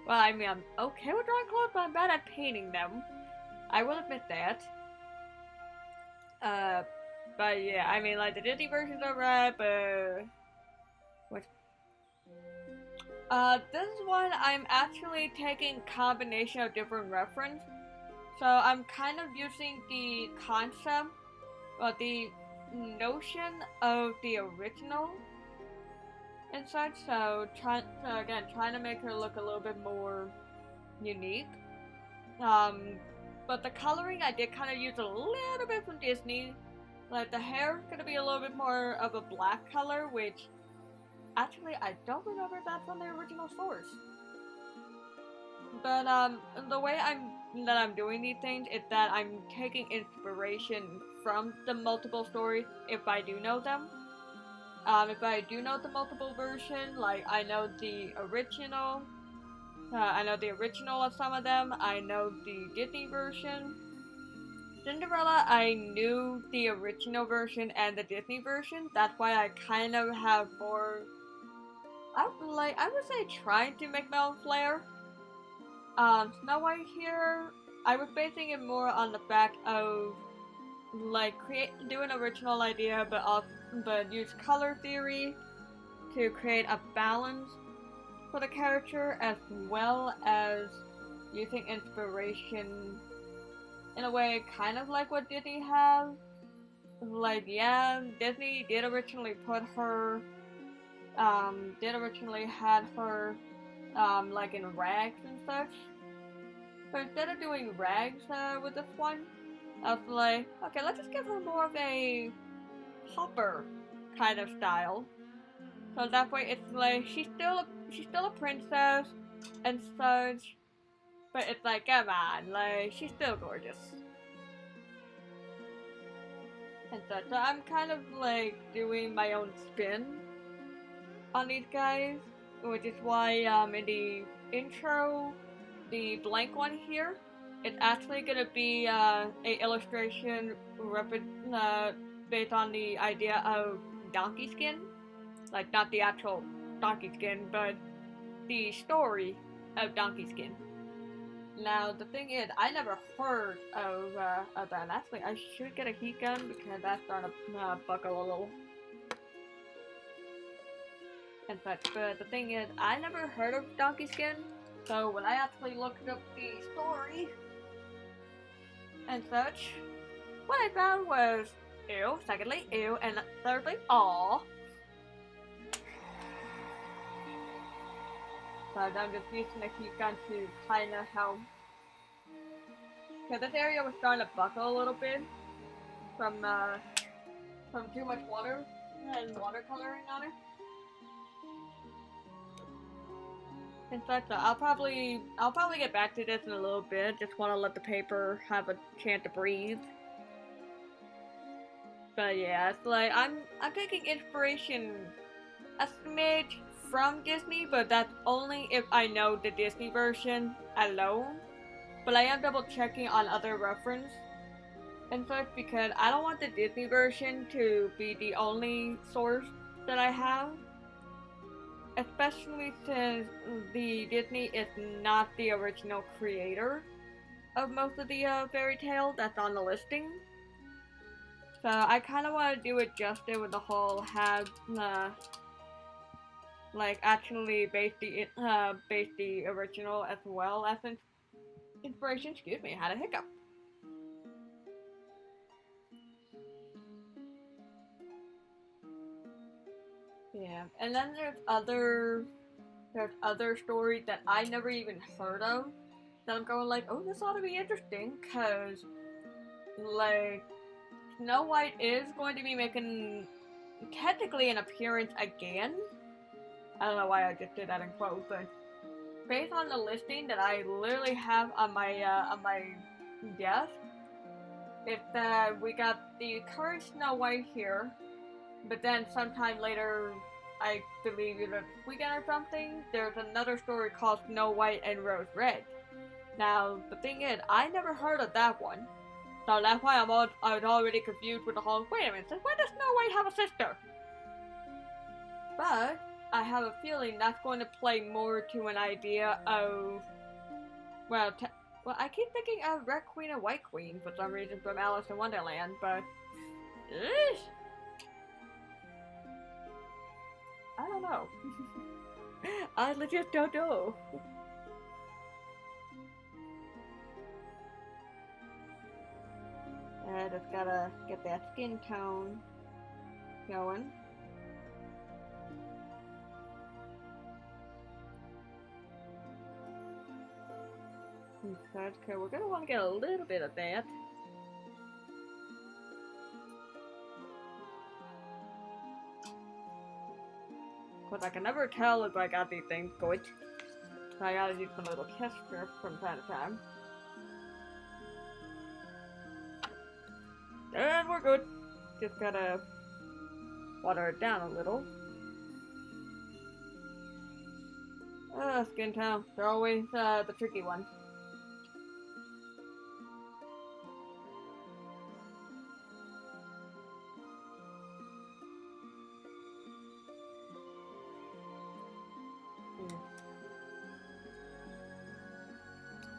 Well, I mean, I'm okay with drawing clothes, but I'm bad at painting them. I will admit that. Uh, but yeah, I mean, like, the Disney version's alright, but what? This one I'm actually taking combination of different reference. So I'm kind of using the concept, or the notion of the original and such. So trying to make her look a little bit more unique. But the coloring I did kind of use a little bit from Disney. Like the hair gonna be a little bit more of a black color, which actually I don't remember if that's on the original source. But the way I'm doing these things is that I'm taking inspiration from the multiple stories if I do know them. If I do know the multiple version, like I know the original, I know the original of some of them. I know the Disney version. Cinderella, I knew the original version and the Disney version. That's why I kind of have more. I would say trying to make my own flair. Snow White here, I was basing it more on the fact of like do an original idea, but use color theory to create a balance for the character, as well as using inspiration in a way kind of like what Disney has. Like, yeah, Disney did originally had her, like in rags and such. But instead of doing rags, with this one, I was like, okay, let's just give her more of a hopper kind of style. So that way it's like, she's still a princess and such, but it's like, come on, like, she's still gorgeous. And such. So I'm kind of like doing my own spin on these guys, which is why in the intro, the blank one here, it's actually gonna be a illustration based on the idea of donkey skin, like not the actual donkey skin, but the story of donkey skin. Now the thing is, I never heard of that. Actually, I should get a heat gun because that's starting to buckle a little and such. But the thing is, I never heard of donkey skin. So when I actually looked up the story and such, what I found was ew. Secondly, ew. And thirdly, aw. So I'm just using the heat gun to kind of help. Because this area was starting to buckle a little bit from too much water and watercoloring on it. In fact, I'll probably get back to this in a little bit. Just want to let the paper have a chance to breathe. But yeah, it's like I'm taking inspiration a smidge from Disney, but that's only if I know the Disney version alone. But I am double checking on other reference and such because I don't want the Disney version to be the only source that I have. Especially since the Disney is not the original creator of most of the fairy tale that's on the listing. So I kind of want to do it justice with the whole have like actually base the original as well as inspiration. Excuse me, I had a hiccup. Yeah, and then there's other stories that I never even heard of that I'm going like, oh, this ought to be interesting, cause like Snow White is going to be making technically an appearance again. I don't know why I just did that in quotes, but based on the listing that I literally have on my desk, it's we got the current Snow White here, but then sometime later, I believe either this weekend or something, there's another story called Snow White and Rose Red. Now the thing is, I never heard of that one. So that's why I was already confused with the whole, wait a minute, since when does Snow White have a sister? But I have a feeling that's going to play more to an idea of, well, I keep thinking of Red Queen and White Queen for some reason from Alice in Wonderland, but I don't know. I legit don't know. I just gotta get that skin tone going. Okay, we're gonna want to get a little bit of that. Cause I can never tell if I got these things good. So I gotta use some little test strips from time to time. And we're good. Just gotta water it down a little. Skin tone. They're always the tricky ones.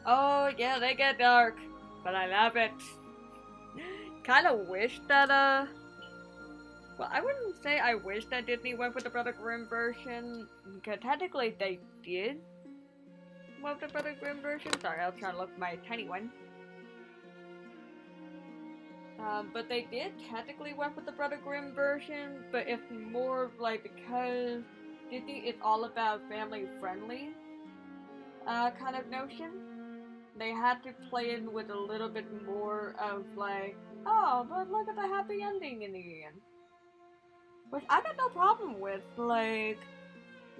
Oh yeah, they get dark, but I love it. Kind of wish that well, I wouldn't say I wish that Disney went with the Brother Grimm version, because technically they did went with the Brother Grimm version. Sorry, I was trying to look at my tiny one. But they did technically went with the Brother Grimm version, but it's more like because Disney is all about family friendly kind of notion. They had to play it with a little bit more of like, oh, but look at the happy ending in the end. Which I got no problem with. Like,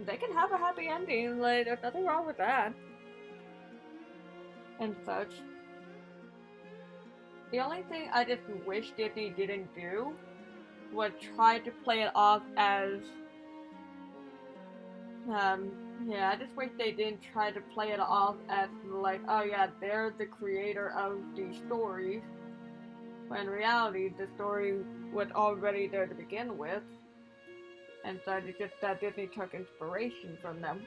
they can have a happy ending. Like, there's nothing wrong with that. And such. The only thing I just wish Disney didn't do was try to play it off as yeah, I just wish they didn't try to play it off as like, oh yeah, they're the creator of these stories. When in reality, the story was already there to begin with. And so it's just that Disney took inspiration from them.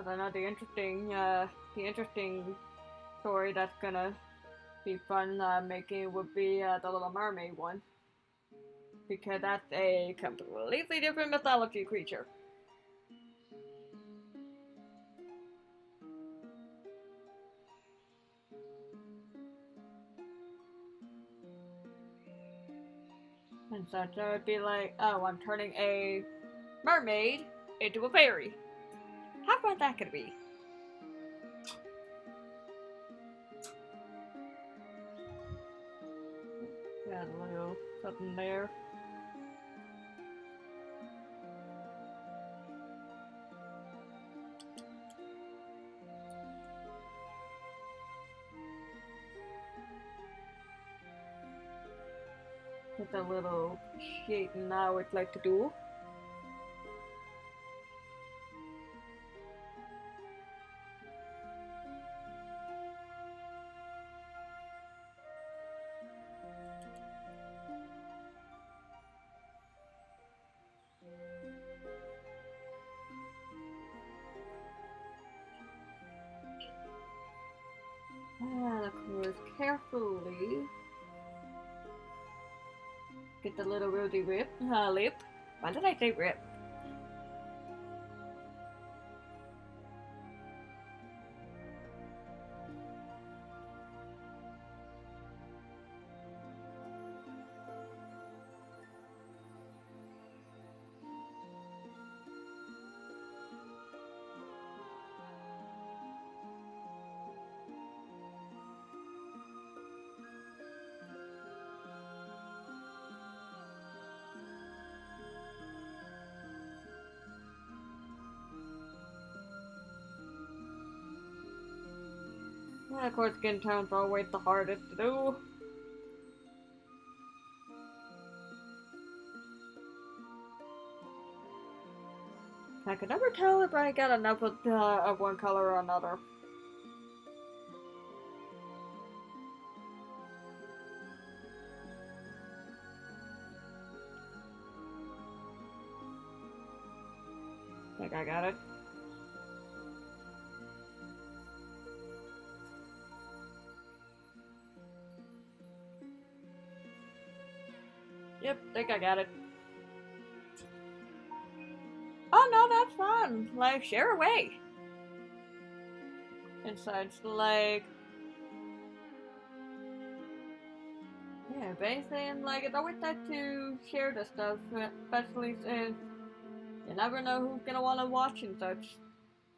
But I know the interesting story that's gonna be fun making would be the Little Mermaid one. Because that's a completely different mythology creature. And so it would be like, oh, I'm turning a mermaid into a fairy. How about that gonna be? Got a little something there. With a little shading I would like to do. And of course, carefully get the little rosy lip. Why did I say rip? And of course, skin tone's always the hardest to do. I could never tell if I got enough of one color or another. Think I got it. Yep, think I got it. Oh no, that's fun. Like, share away. And so it's like, yeah, basically, like, it's always nice to share this stuff, especially since you never know who's gonna want to watch and such.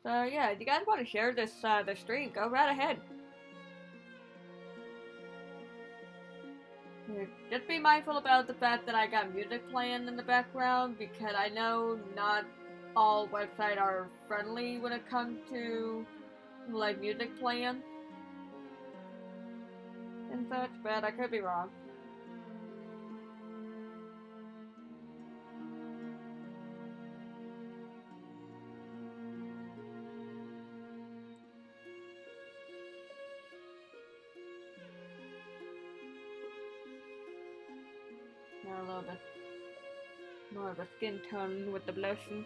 So yeah, if you guys want to share this the stream, go right ahead. Just be mindful about the fact that I got music playing in the background, because I know not all websites are friendly when it comes to like music playing and such, but I could be wrong. A little bit more of a skin tone with the blushing.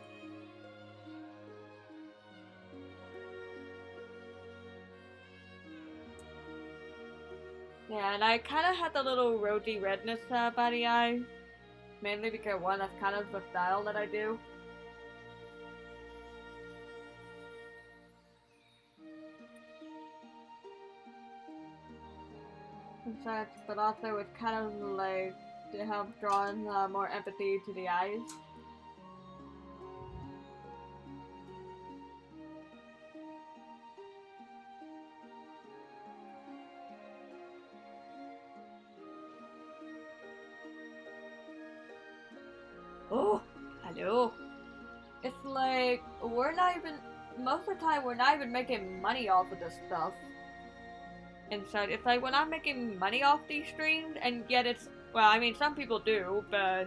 Yeah, and I kind of had the little rosy redness by the eye, mainly because one, that's kind of the style that I do. In fact, but also it's kind of like to help draw more empathy to the eyes. Oh, hello. It's like, we're not even, most of the time, we're not even making money off of this stuff. And so it's like, we're not making money off these streams, and yet it's, well, I mean, some people do, but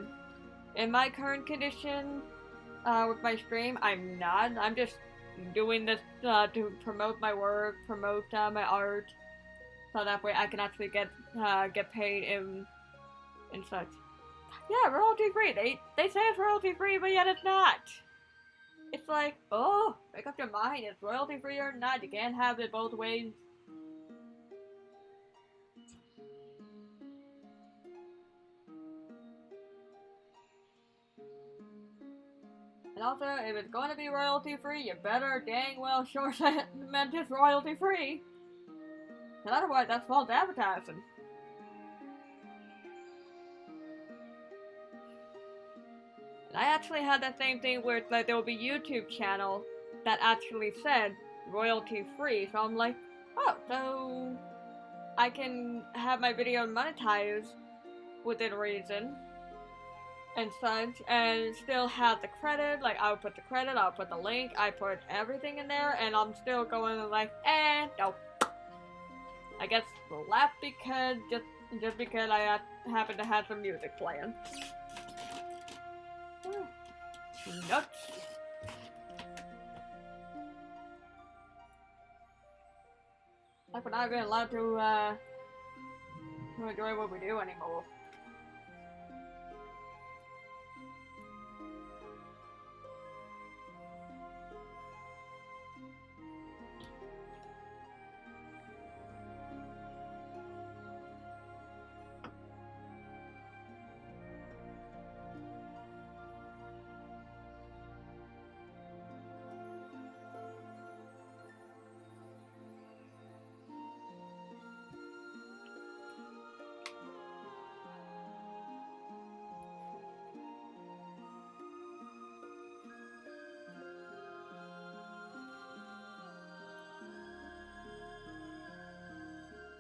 in my current condition, with my stream, I'm not. I'm just doing this to promote my work, promote my art, so that way I can actually get paid and such. Yeah, royalty free. They say it's royalty free, but yet it's not. It's like, oh, make up your mind. It's royalty free or not. You can't have it both ways. And also, if it's going to be royalty free, you better dang well sure meant it's royalty free. And otherwise, that's false advertising. And I actually had that same thing where like there will be YouTube channels that actually said royalty free. So I'm like, oh, so I can have my video monetized within reason and such, and still have the credit. Like I'll put the credit, I'll put the link, I put everything in there, and I'm still going like, nope. I guess left because just because I happen to have some music playing. Nuts. Like we're not even allowed to enjoy what we do anymore.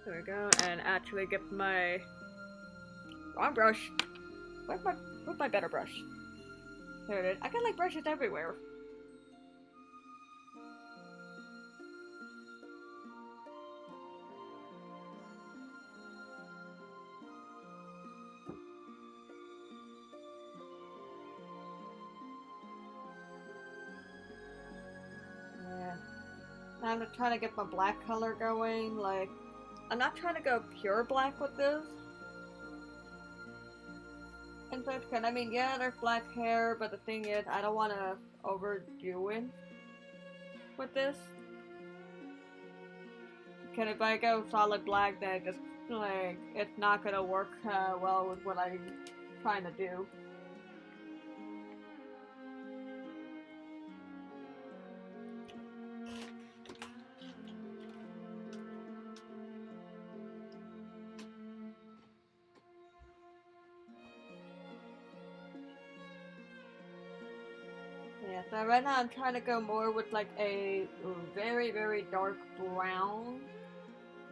There we go, and actually get my wrong brush. Where's my better brush? There it is. I got like brushes everywhere. Yeah. I'm trying to get my black color going, like I'm not trying to go pure black with this. And so it's good. I mean, yeah, there's black hair, but the thing is, I don't want to overdo it with this. Because if I go solid black, then just, like, it's not gonna work well with what I'm trying to do. Yeah, so right now I'm trying to go more with like a very, very dark brown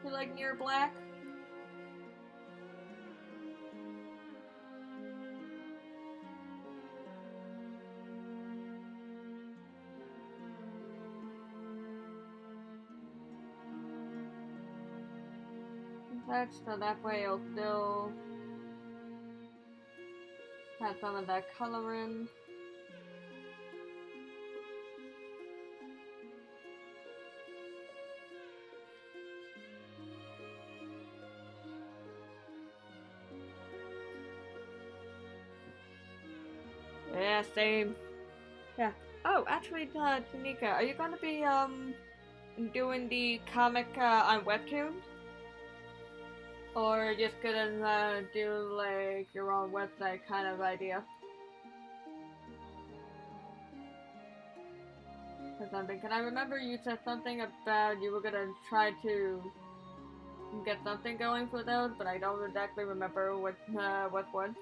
to like near black. So that way it'll still have some of that coloring. Yeah, same. Yeah. Oh, actually, Tanika, are you gonna be doing the comic on Webtoon? Or just gonna do like your own website kind of idea? Or something. Can I remember you said something about you were gonna try to get something going for those, but I don't exactly remember what one.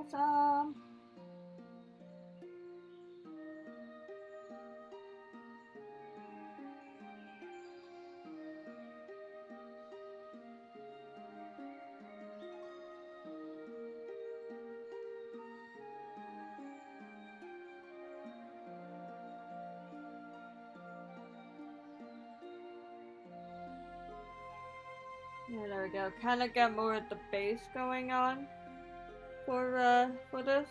Awesome. Yeah, there we go. Kind of get more of the base going on for this.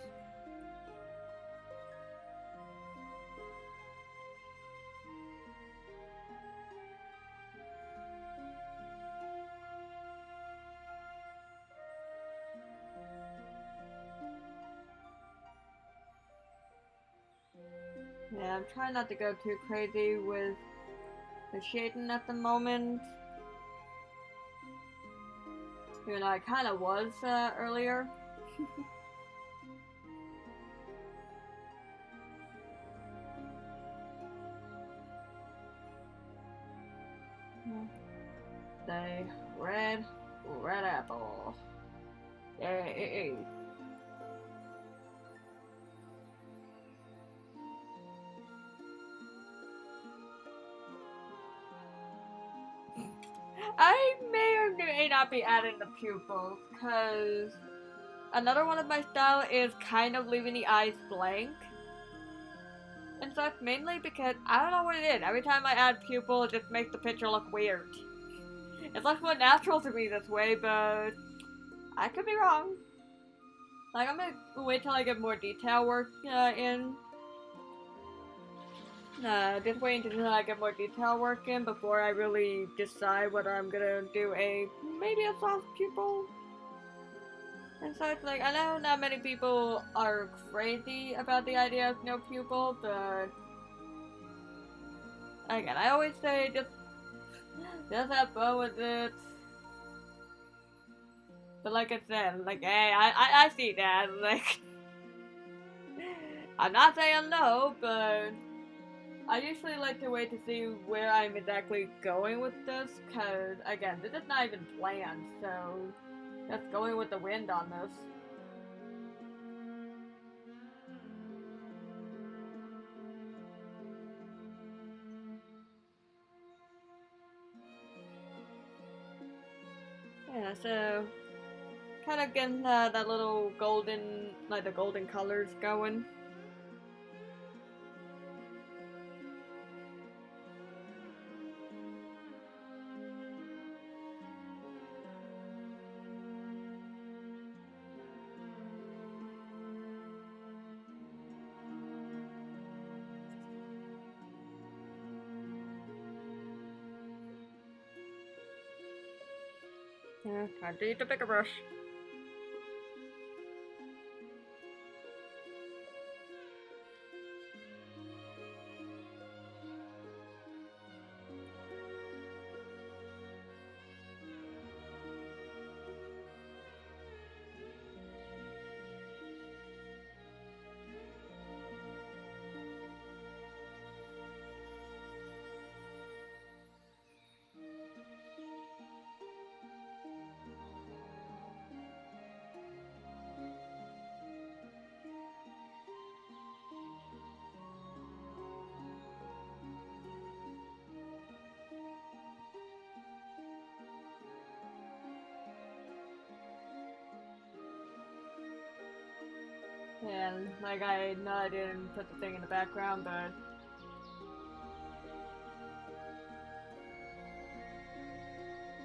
Yeah, I'm trying not to go too crazy with the shading at the moment. Even though I kind of was earlier. Say red apple. Yay. I may or may not be adding the pupils, because another one of my style is kind of leaving the eyes blank. And such, mainly because I don't know what it is. Every time I add pupil, it just makes the picture look weird. It's much more natural to me this way, but I could be wrong. Like, I'm gonna wait till I get more detail work in. Just wait until I get more detail work in before I really decide whether I'm gonna do maybe a soft pupil. And so it's like, I know not many people are crazy about the idea of no pupil, but again, I always say just have fun with it. But like I said, like, hey, I see that. Like, I'm not saying no, but I usually like to wait to see where I'm exactly going with this, because, again, this is not even planned, so that's going with the wind on this. Yeah, so kind of getting that little golden, like the golden colors going. Yeah, time to use the bigger brush. And like I know I didn't put the thing in the background, but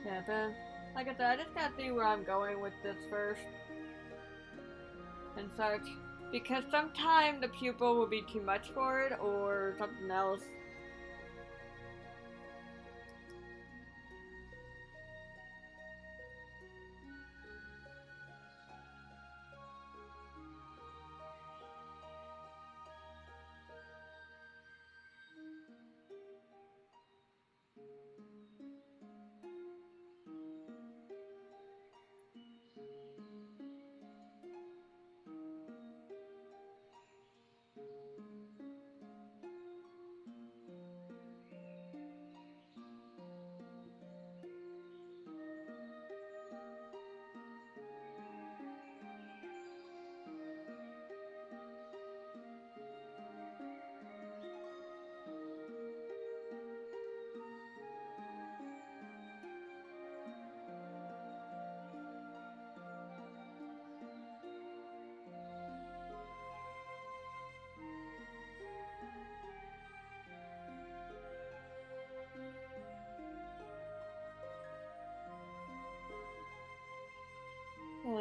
yeah, but like I said, I just gotta see where I'm going with this first and such. Because sometimes the pupil will be too much for it or something else.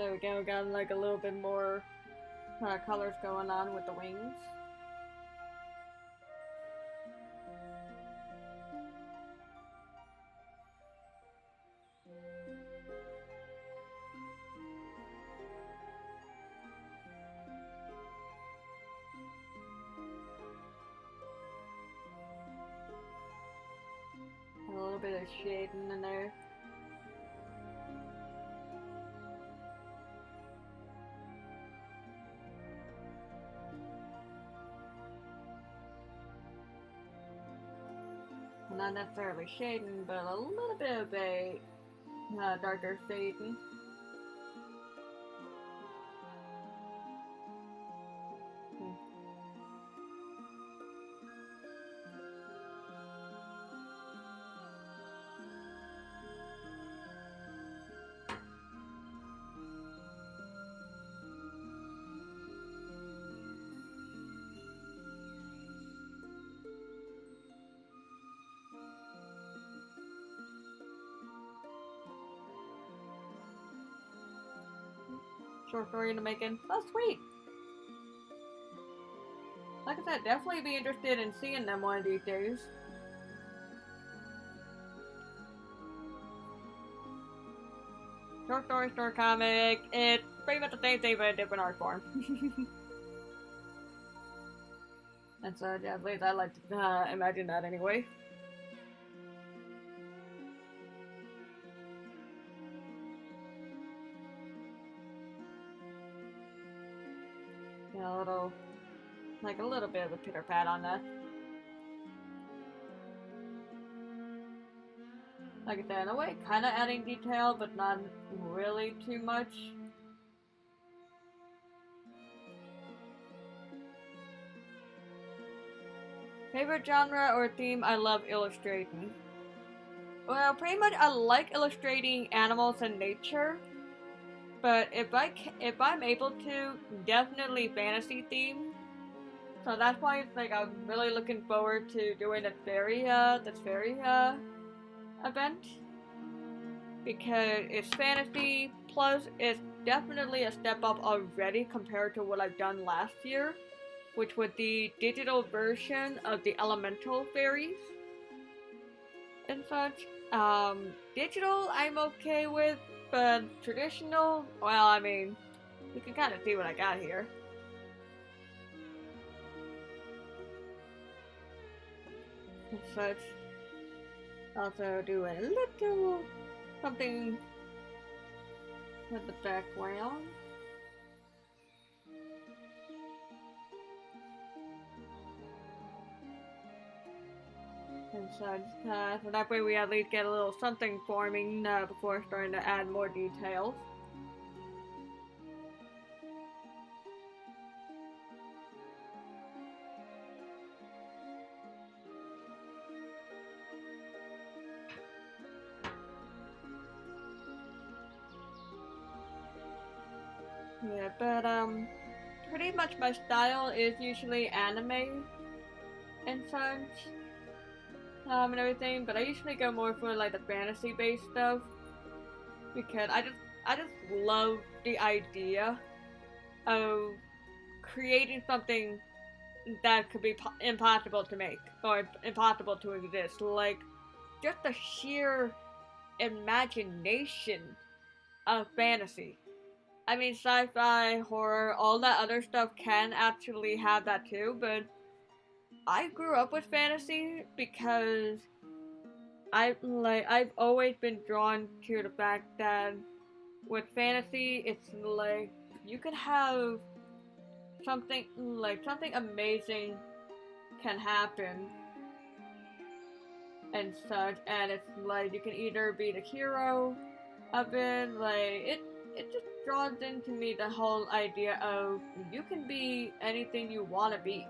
There we go, got like a little bit more colors going on with the wings. A little bit of shading in there. Not necessarily shading, but a little bit of a darker shading. Short story in the making. Oh, sweet! Like I said, definitely be interested in seeing them one of these days. Short story, short comic. It's pretty much the same thing, but a different art form. And so, yeah, at least I like to imagine that anyway. Yeah, a little bit of a pitter pat on that. Like I said, in a way, kind of adding detail, but not really too much. Favorite genre or theme? I love illustrating. Well, pretty much I like illustrating animals and nature, but if I'm able to, definitely fantasy theme. So that's why it's like I'm really looking forward to doing this Faerie event, because it's fantasy, plus it's definitely a step up already compared to what I've done last year, which was the digital version of the elemental fairies and such. Digital I'm okay with, but traditional, well, I mean, you can kind of see what I got here. And such. Also do a little something with the background. And such. So that way we at least get a little something forming before starting to add more details. Yeah, but pretty much my style is usually anime and such, and everything, but I usually go more for like the fantasy based stuff, because I just love the idea of creating something that could be impossible to make, or impossible to exist, like just the sheer imagination of fantasy. I mean, sci-fi, horror, all that other stuff can actually have that too, but I grew up with fantasy because I've always been drawn to the fact that with fantasy, it's like you can have something amazing can happen and such, and it's like you can either be the hero of it, like it just draws into me the whole idea of you can be anything you want to be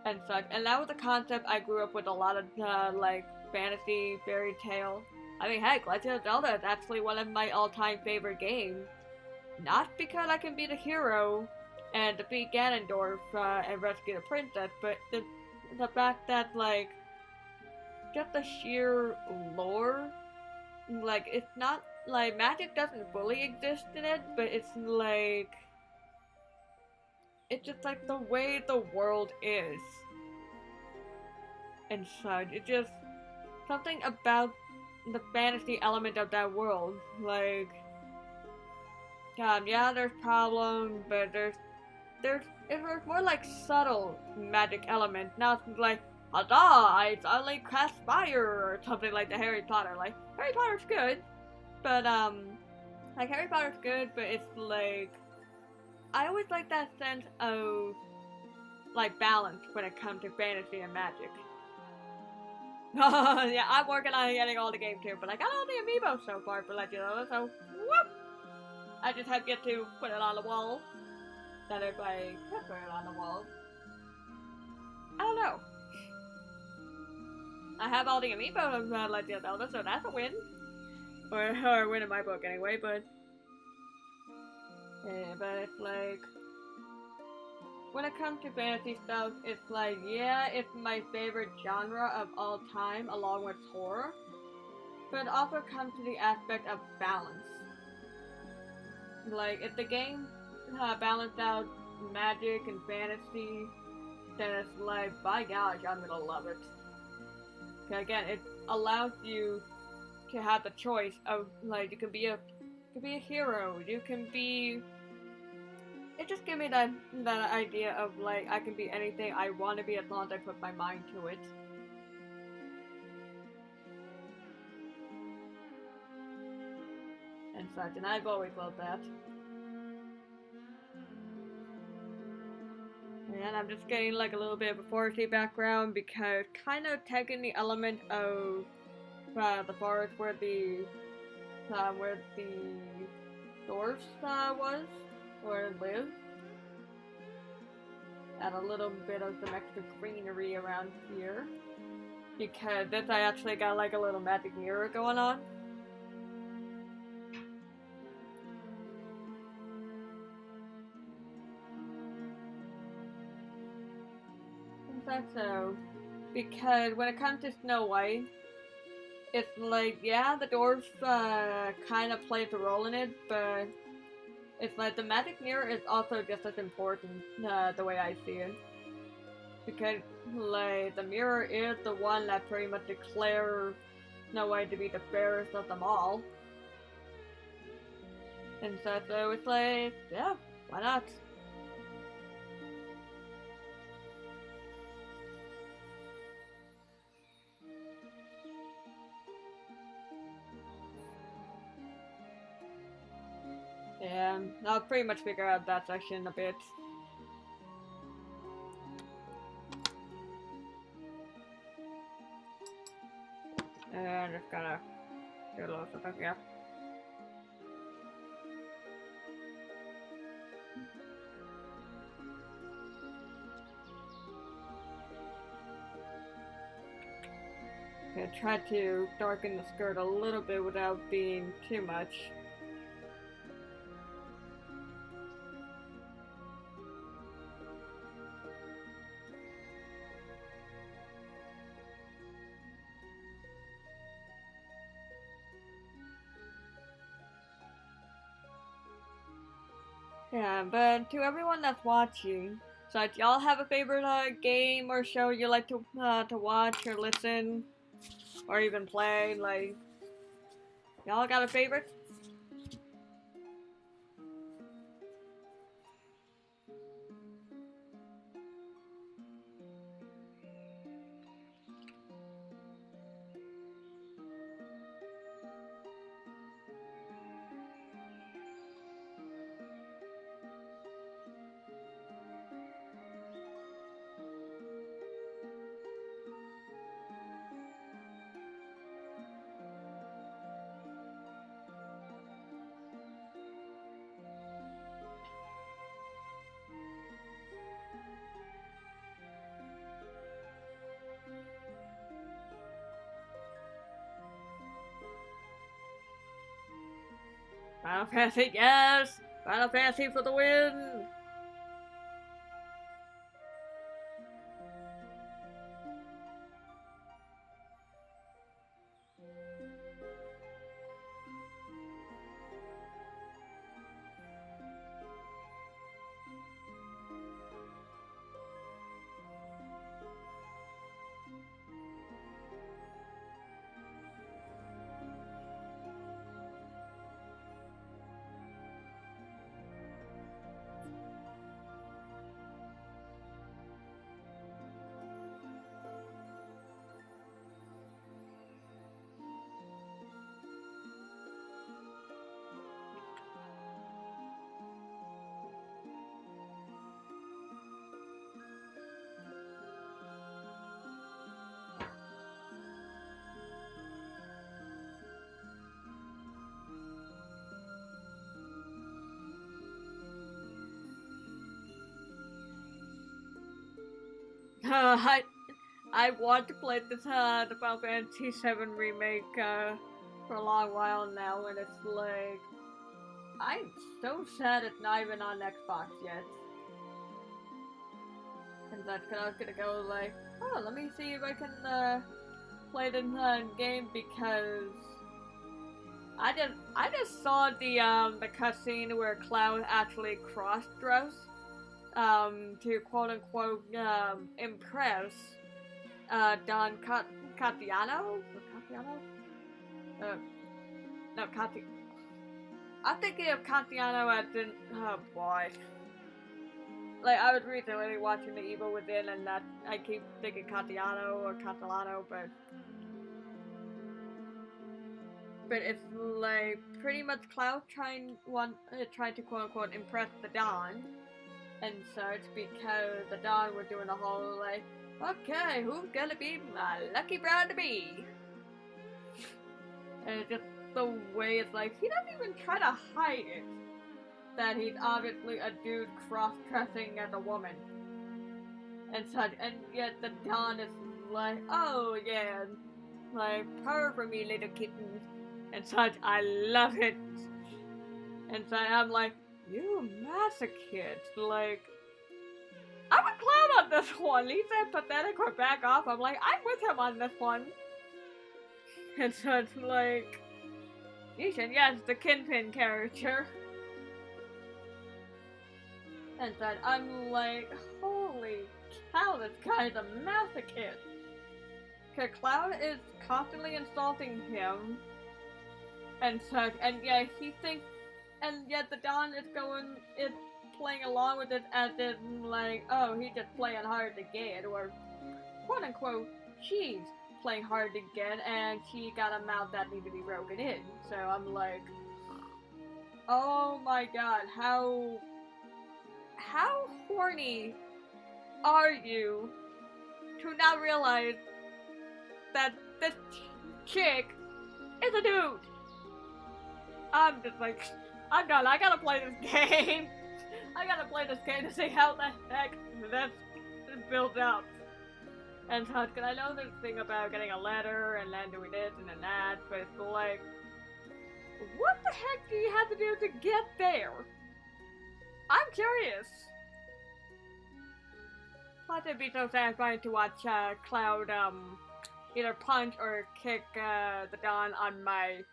and such. And that was a concept I grew up with a lot of like fantasy fairy tale. I mean, heck, Legend of Zelda is actually one of my all-time favorite games. Not because I can be the hero and defeat Ganondorf and rescue the princess, but the fact that like just the sheer lore, like it's not like magic doesn't fully exist in it, but it's just like the way the world is and such. It's just something about the fantasy element of that world. Like, yeah, there's problems, but there's more like subtle magic element, not like, huzzah, I suddenly cast fire or something like the Harry Potter. Like, Harry Potter's good, but like Harry Potter's good, but it's like I always like that sense of like balance when it comes to fantasy and magic. Yeah, I'm working on getting all the games too, but I got all the amiibos so far for Legend of Zelda, so whoop! I just have yet to put it on the wall. That if I could put it on the wall. I don't know. I have all the amiibos of Legend of Zelda, so that's a win. Or a win in my book anyway, but yeah, but it's like when it comes to fantasy stuff, it's like, yeah, it's my favorite genre of all time, along with horror. But it also comes to the aspect of balance. Like, if the game balanced out magic and fantasy, then it's like, by gosh, I'm gonna love it. Again, it allows you to have the choice of, like, you can be a hero, you can be. It just gives me that idea of like I can be anything I want to be as long as I put my mind to it. And such, and I've always loved that. And I'm just getting like a little bit of a foresty background because kind of taking the element of the forest where the dwarfs was or live. Add a little bit of some extra greenery around here. Because this I actually got like a little magic mirror going on. So, because when it comes to Snow White, it's like, yeah, the dwarves kind of played the role in it, but it's like the magic mirror is also just as important, the way I see it. Because, like, the mirror is the one that pretty much declares Snow White to be the fairest of them all. And so it's like, yeah, why not? Yeah, I'll pretty much figure out that section in a bit. And I'm just gonna do a little something here. Okay, try to darken the skirt a little bit without being too much. Yeah, but to everyone that's watching, so do y'all have a favorite game or show you like to watch or listen or even play? Like, y'all got a favorite? Final Fantasy, yes! Final Fantasy for the win! I want to play this the Final Fantasy VII remake for a long while now, and it's like I'm so sad it's not even on Xbox yet. And that's I was gonna go like, oh, let me see if I can play the game because I just saw the cutscene where Cloud actually cross-dressed to quote unquote impress Don Catiano? Catiano? No, Cati. I'm thinking of Catiano as in. Oh boy. Like, I was recently watching The Evil Within, and that I keep thinking Catiano or Catalano, but it's like pretty much Cloud trying to quote unquote impress the Dawn and such because the Dawn were doing the whole like, okay, who's gonna be my lucky bride to be? And it's just the way it's like he doesn't even try to hide it that he's obviously a dude cross-dressing as a woman and such, and yet the Dawn is like, oh yeah, like purr for me, little kitten. And such, I love it. And so I'm like, you masochist. Like, I'm a Cloud on this one. He's that pathetic or back off. I'm like, I'm with him on this one. And so it's like, Yishin, yes, the Kinpin character. And so I'm like, holy cow, this guy's a masochist. Cause Cloud is constantly insulting him. And such, and yeah, he thinks, and yet the Dawn is playing along with it as if, like, oh, he's just playing hard to get, or, quote unquote, she's playing hard to get, and she got a mouth that needs to be broken in. So I'm like, oh my god, how horny are you to not realize that this chick is a dude? I'm just like, I'm done. I gotta play this game. I gotta play this game to see how the heck that's built up. And so, cause I know there's a thing about getting a letter and then doing this and then that, but it's like, what the heck do you have to do to get there? I'm curious. Plus, it'd be so satisfying to watch Cloud either punch or kick the Dawn on my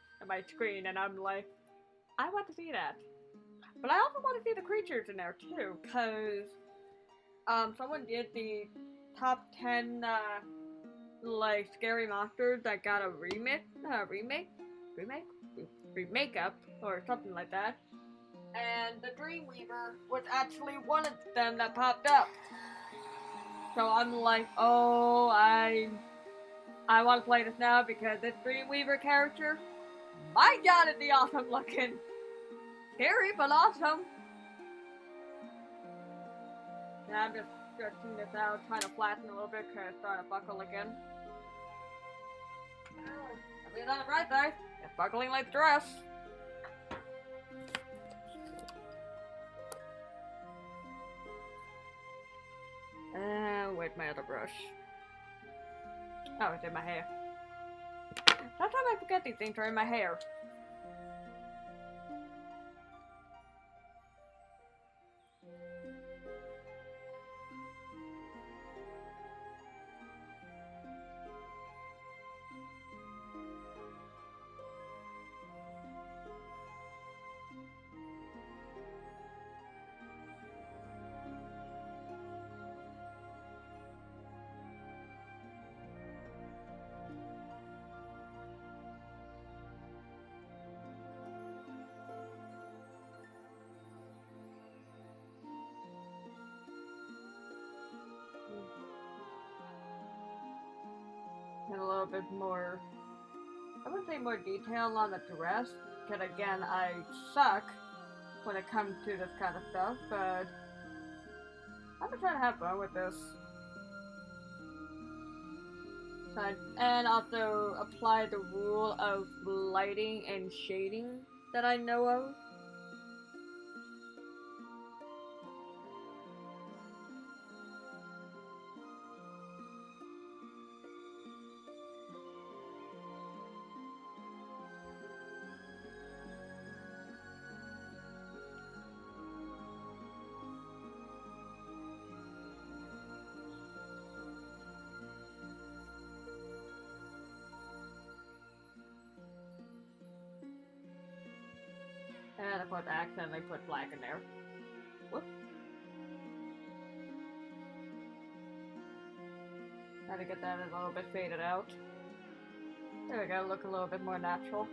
screen, and I'm like, I want to see that. But I also want to see the creatures in there too, cause someone did the top 10 like scary monsters that got a remake up or something like that, and the Dreamweaver was actually one of them that popped up. So I'm like, oh, I want to play this now because this Dreamweaver character, my god, is he awesome looking. Scary, but awesome. And I'm just stretching this out, trying to flatten a little bit because it's starting to buckle again. I'll be on the right side. It's buckling like the dress. Where's my other brush? Oh, it's in my hair. Sometimes I forget these things are in my hair. And a little bit more, I wouldn't say more detail on the dress, because again, I suck when it comes to this kind of stuff, but I'm just trying to have fun with this. And also apply the rule of lighting and shading that I know of. accidentally put black in there. Whoop. Try to get that a little bit faded out. There we go, look a little bit more natural.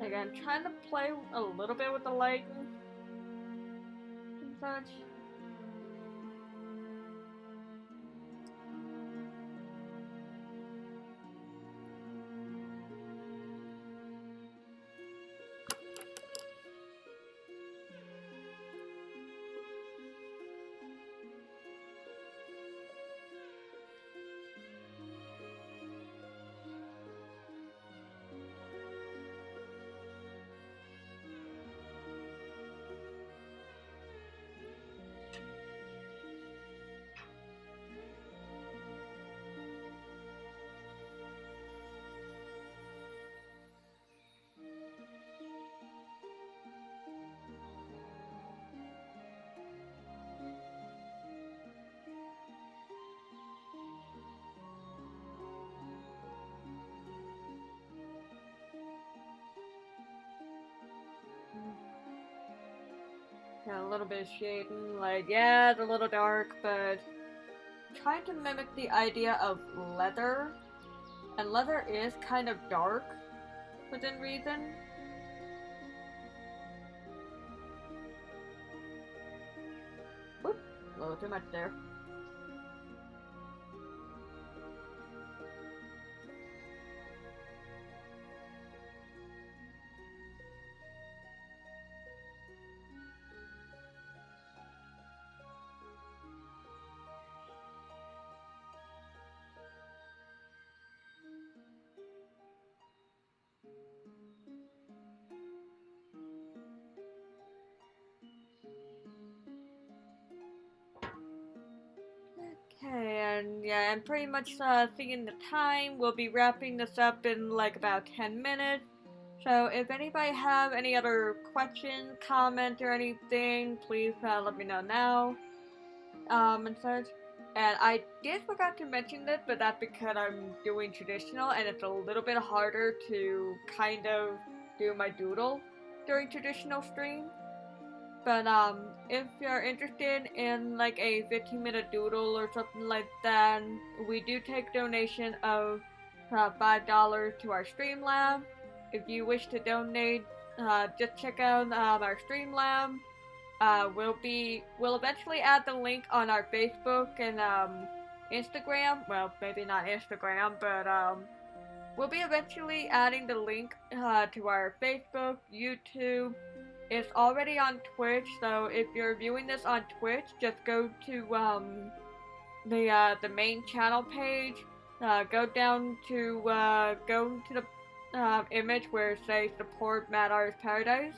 Again, trying to play a little bit with the lighting and such. Got a little bit of shading, like, yeah, it's a little dark, but trying to mimic the idea of leather, and leather is kind of dark within reason. Whoop, a little too much there. Okay, and yeah, I'm pretty much seeing the time. We'll be wrapping this up in like about 10 minutes. So if anybody have any other questions, comment, or anything, please let me know now. And such. And I did forgot to mention this, but that's because I'm doing traditional, and it's a little bit harder to kind of do my doodle during traditional stream. But if you're interested in like a 15-minute doodle or something like that, we do take donation of $5 to our Streamlab. If you wish to donate, just check out our Streamlab. We'll eventually add the link on our Facebook and Instagram. Well, maybe not Instagram, but we'll be eventually adding the link to our Facebook, YouTube. It's already on Twitch, so if you're viewing this on Twitch, just go to the main channel page. Go to the image where it says support Mad Artist Paradise.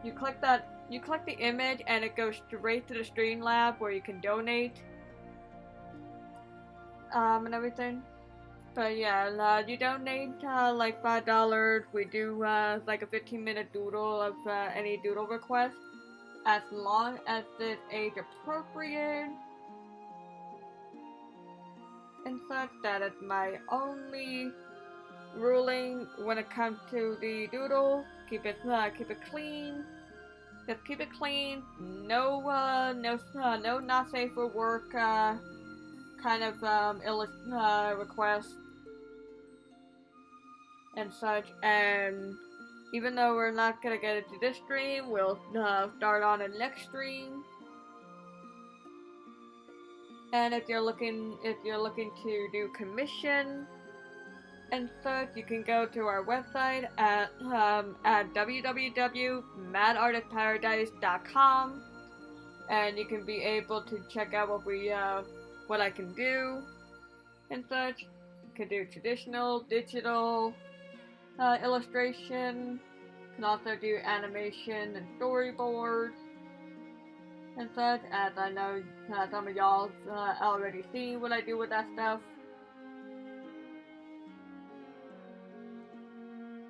You click the image, and it goes straight to the Streamlab where you can donate and everything. But yeah, you donate like $5. We do like a 15-minute doodle of any doodle request, as long as it's age appropriate and such. That is my only ruling when it comes to the doodle. Keep it clean. Just keep it clean. No not safe for work kind of requests and such. And even though we're not gonna get into this stream, we'll start on a next stream. And if you're looking to do commission and such, you can go to our website at www.madartistparadise.com, and you can be able to check out what I can do and such. You can do traditional, digital, illustration. You can also do animation and storyboard. and such, as I know some of y'all already see what I do with that stuff.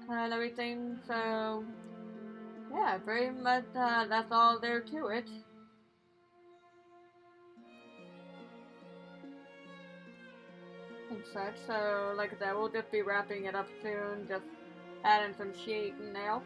And everything, so yeah, very much that's all there to it. And such, so like I said, we'll just be wrapping it up soon, just adding some shading now.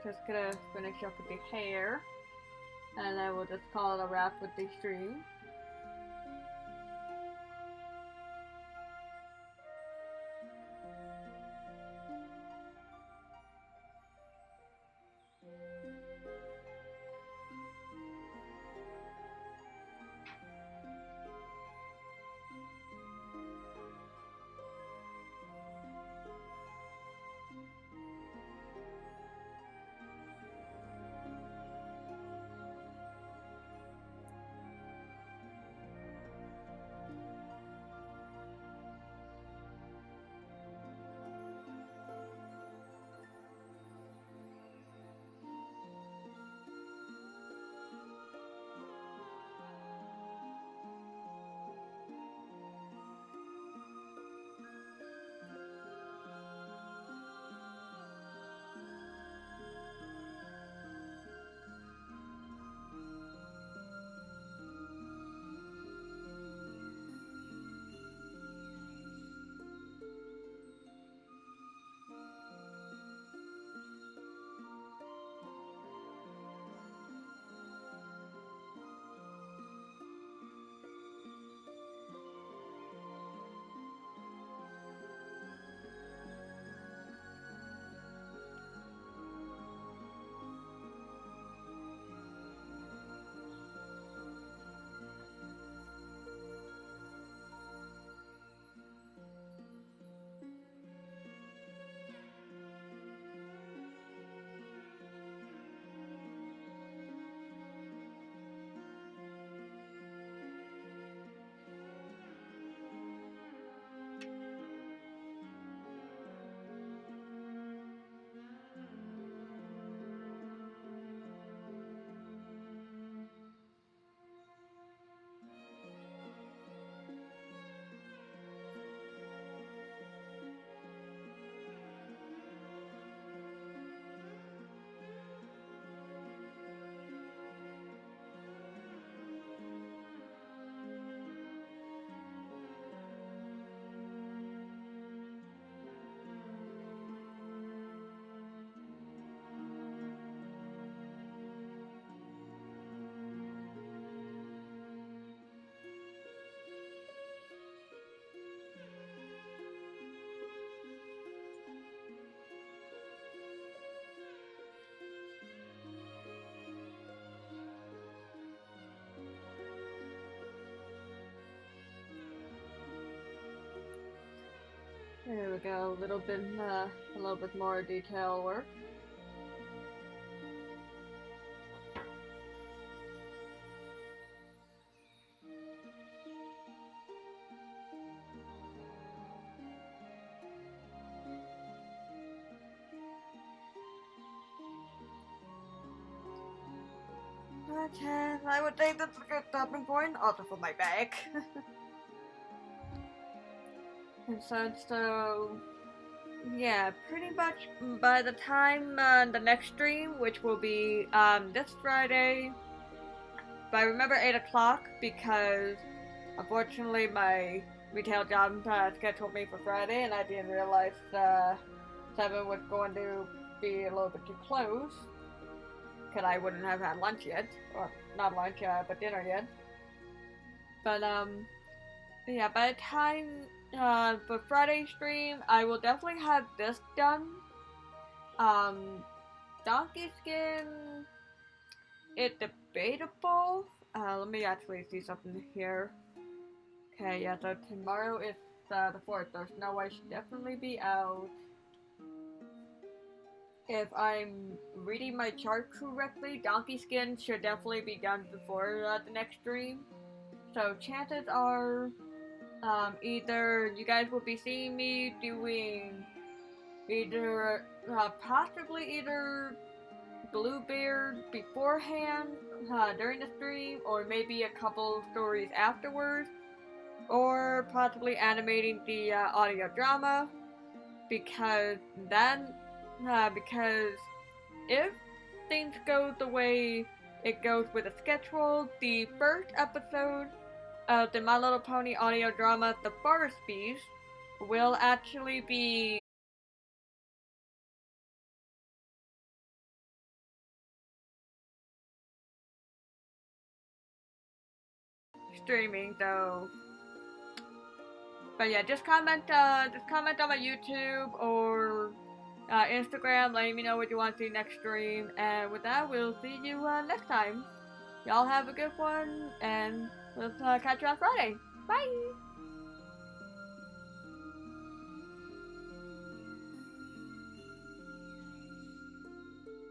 Just gonna finish up with the hair, and then we'll just call it a wrap with the stream. There we go, a little bit more detail work. Okay, I would think that's a good stopping point, also for my back. And so, yeah, pretty much by the time the next stream, which will be this Friday, but I remember 8 o'clock because unfortunately my retail job scheduled me for Friday and I didn't realize 7 was going to be a little bit too close because I wouldn't have had lunch yet, or not lunch, but dinner yet. But yeah, by the time for Friday stream, I will definitely have this done. Donkey skin, it's debatable. Let me actually see something here. Okay, yeah, so tomorrow is the 4th, so Snow White should definitely be out. If I'm reading my chart correctly, Donkey Skin should definitely be done before the next stream. So chances are, either you guys will be seeing me doing either, possibly either Bluebeard beforehand, during the stream, or maybe a couple stories afterwards, or possibly animating the audio drama, because then, because if things go the way it goes with the schedule, the first episode of the My Little Pony audio drama, The Forest Beast, will actually be streaming, though. But yeah, just comment on my YouTube or Instagram, letting me know what you want to see next stream. And with that, we'll see you next time. Y'all have a good one, and we'll catch you on Friday. Bye!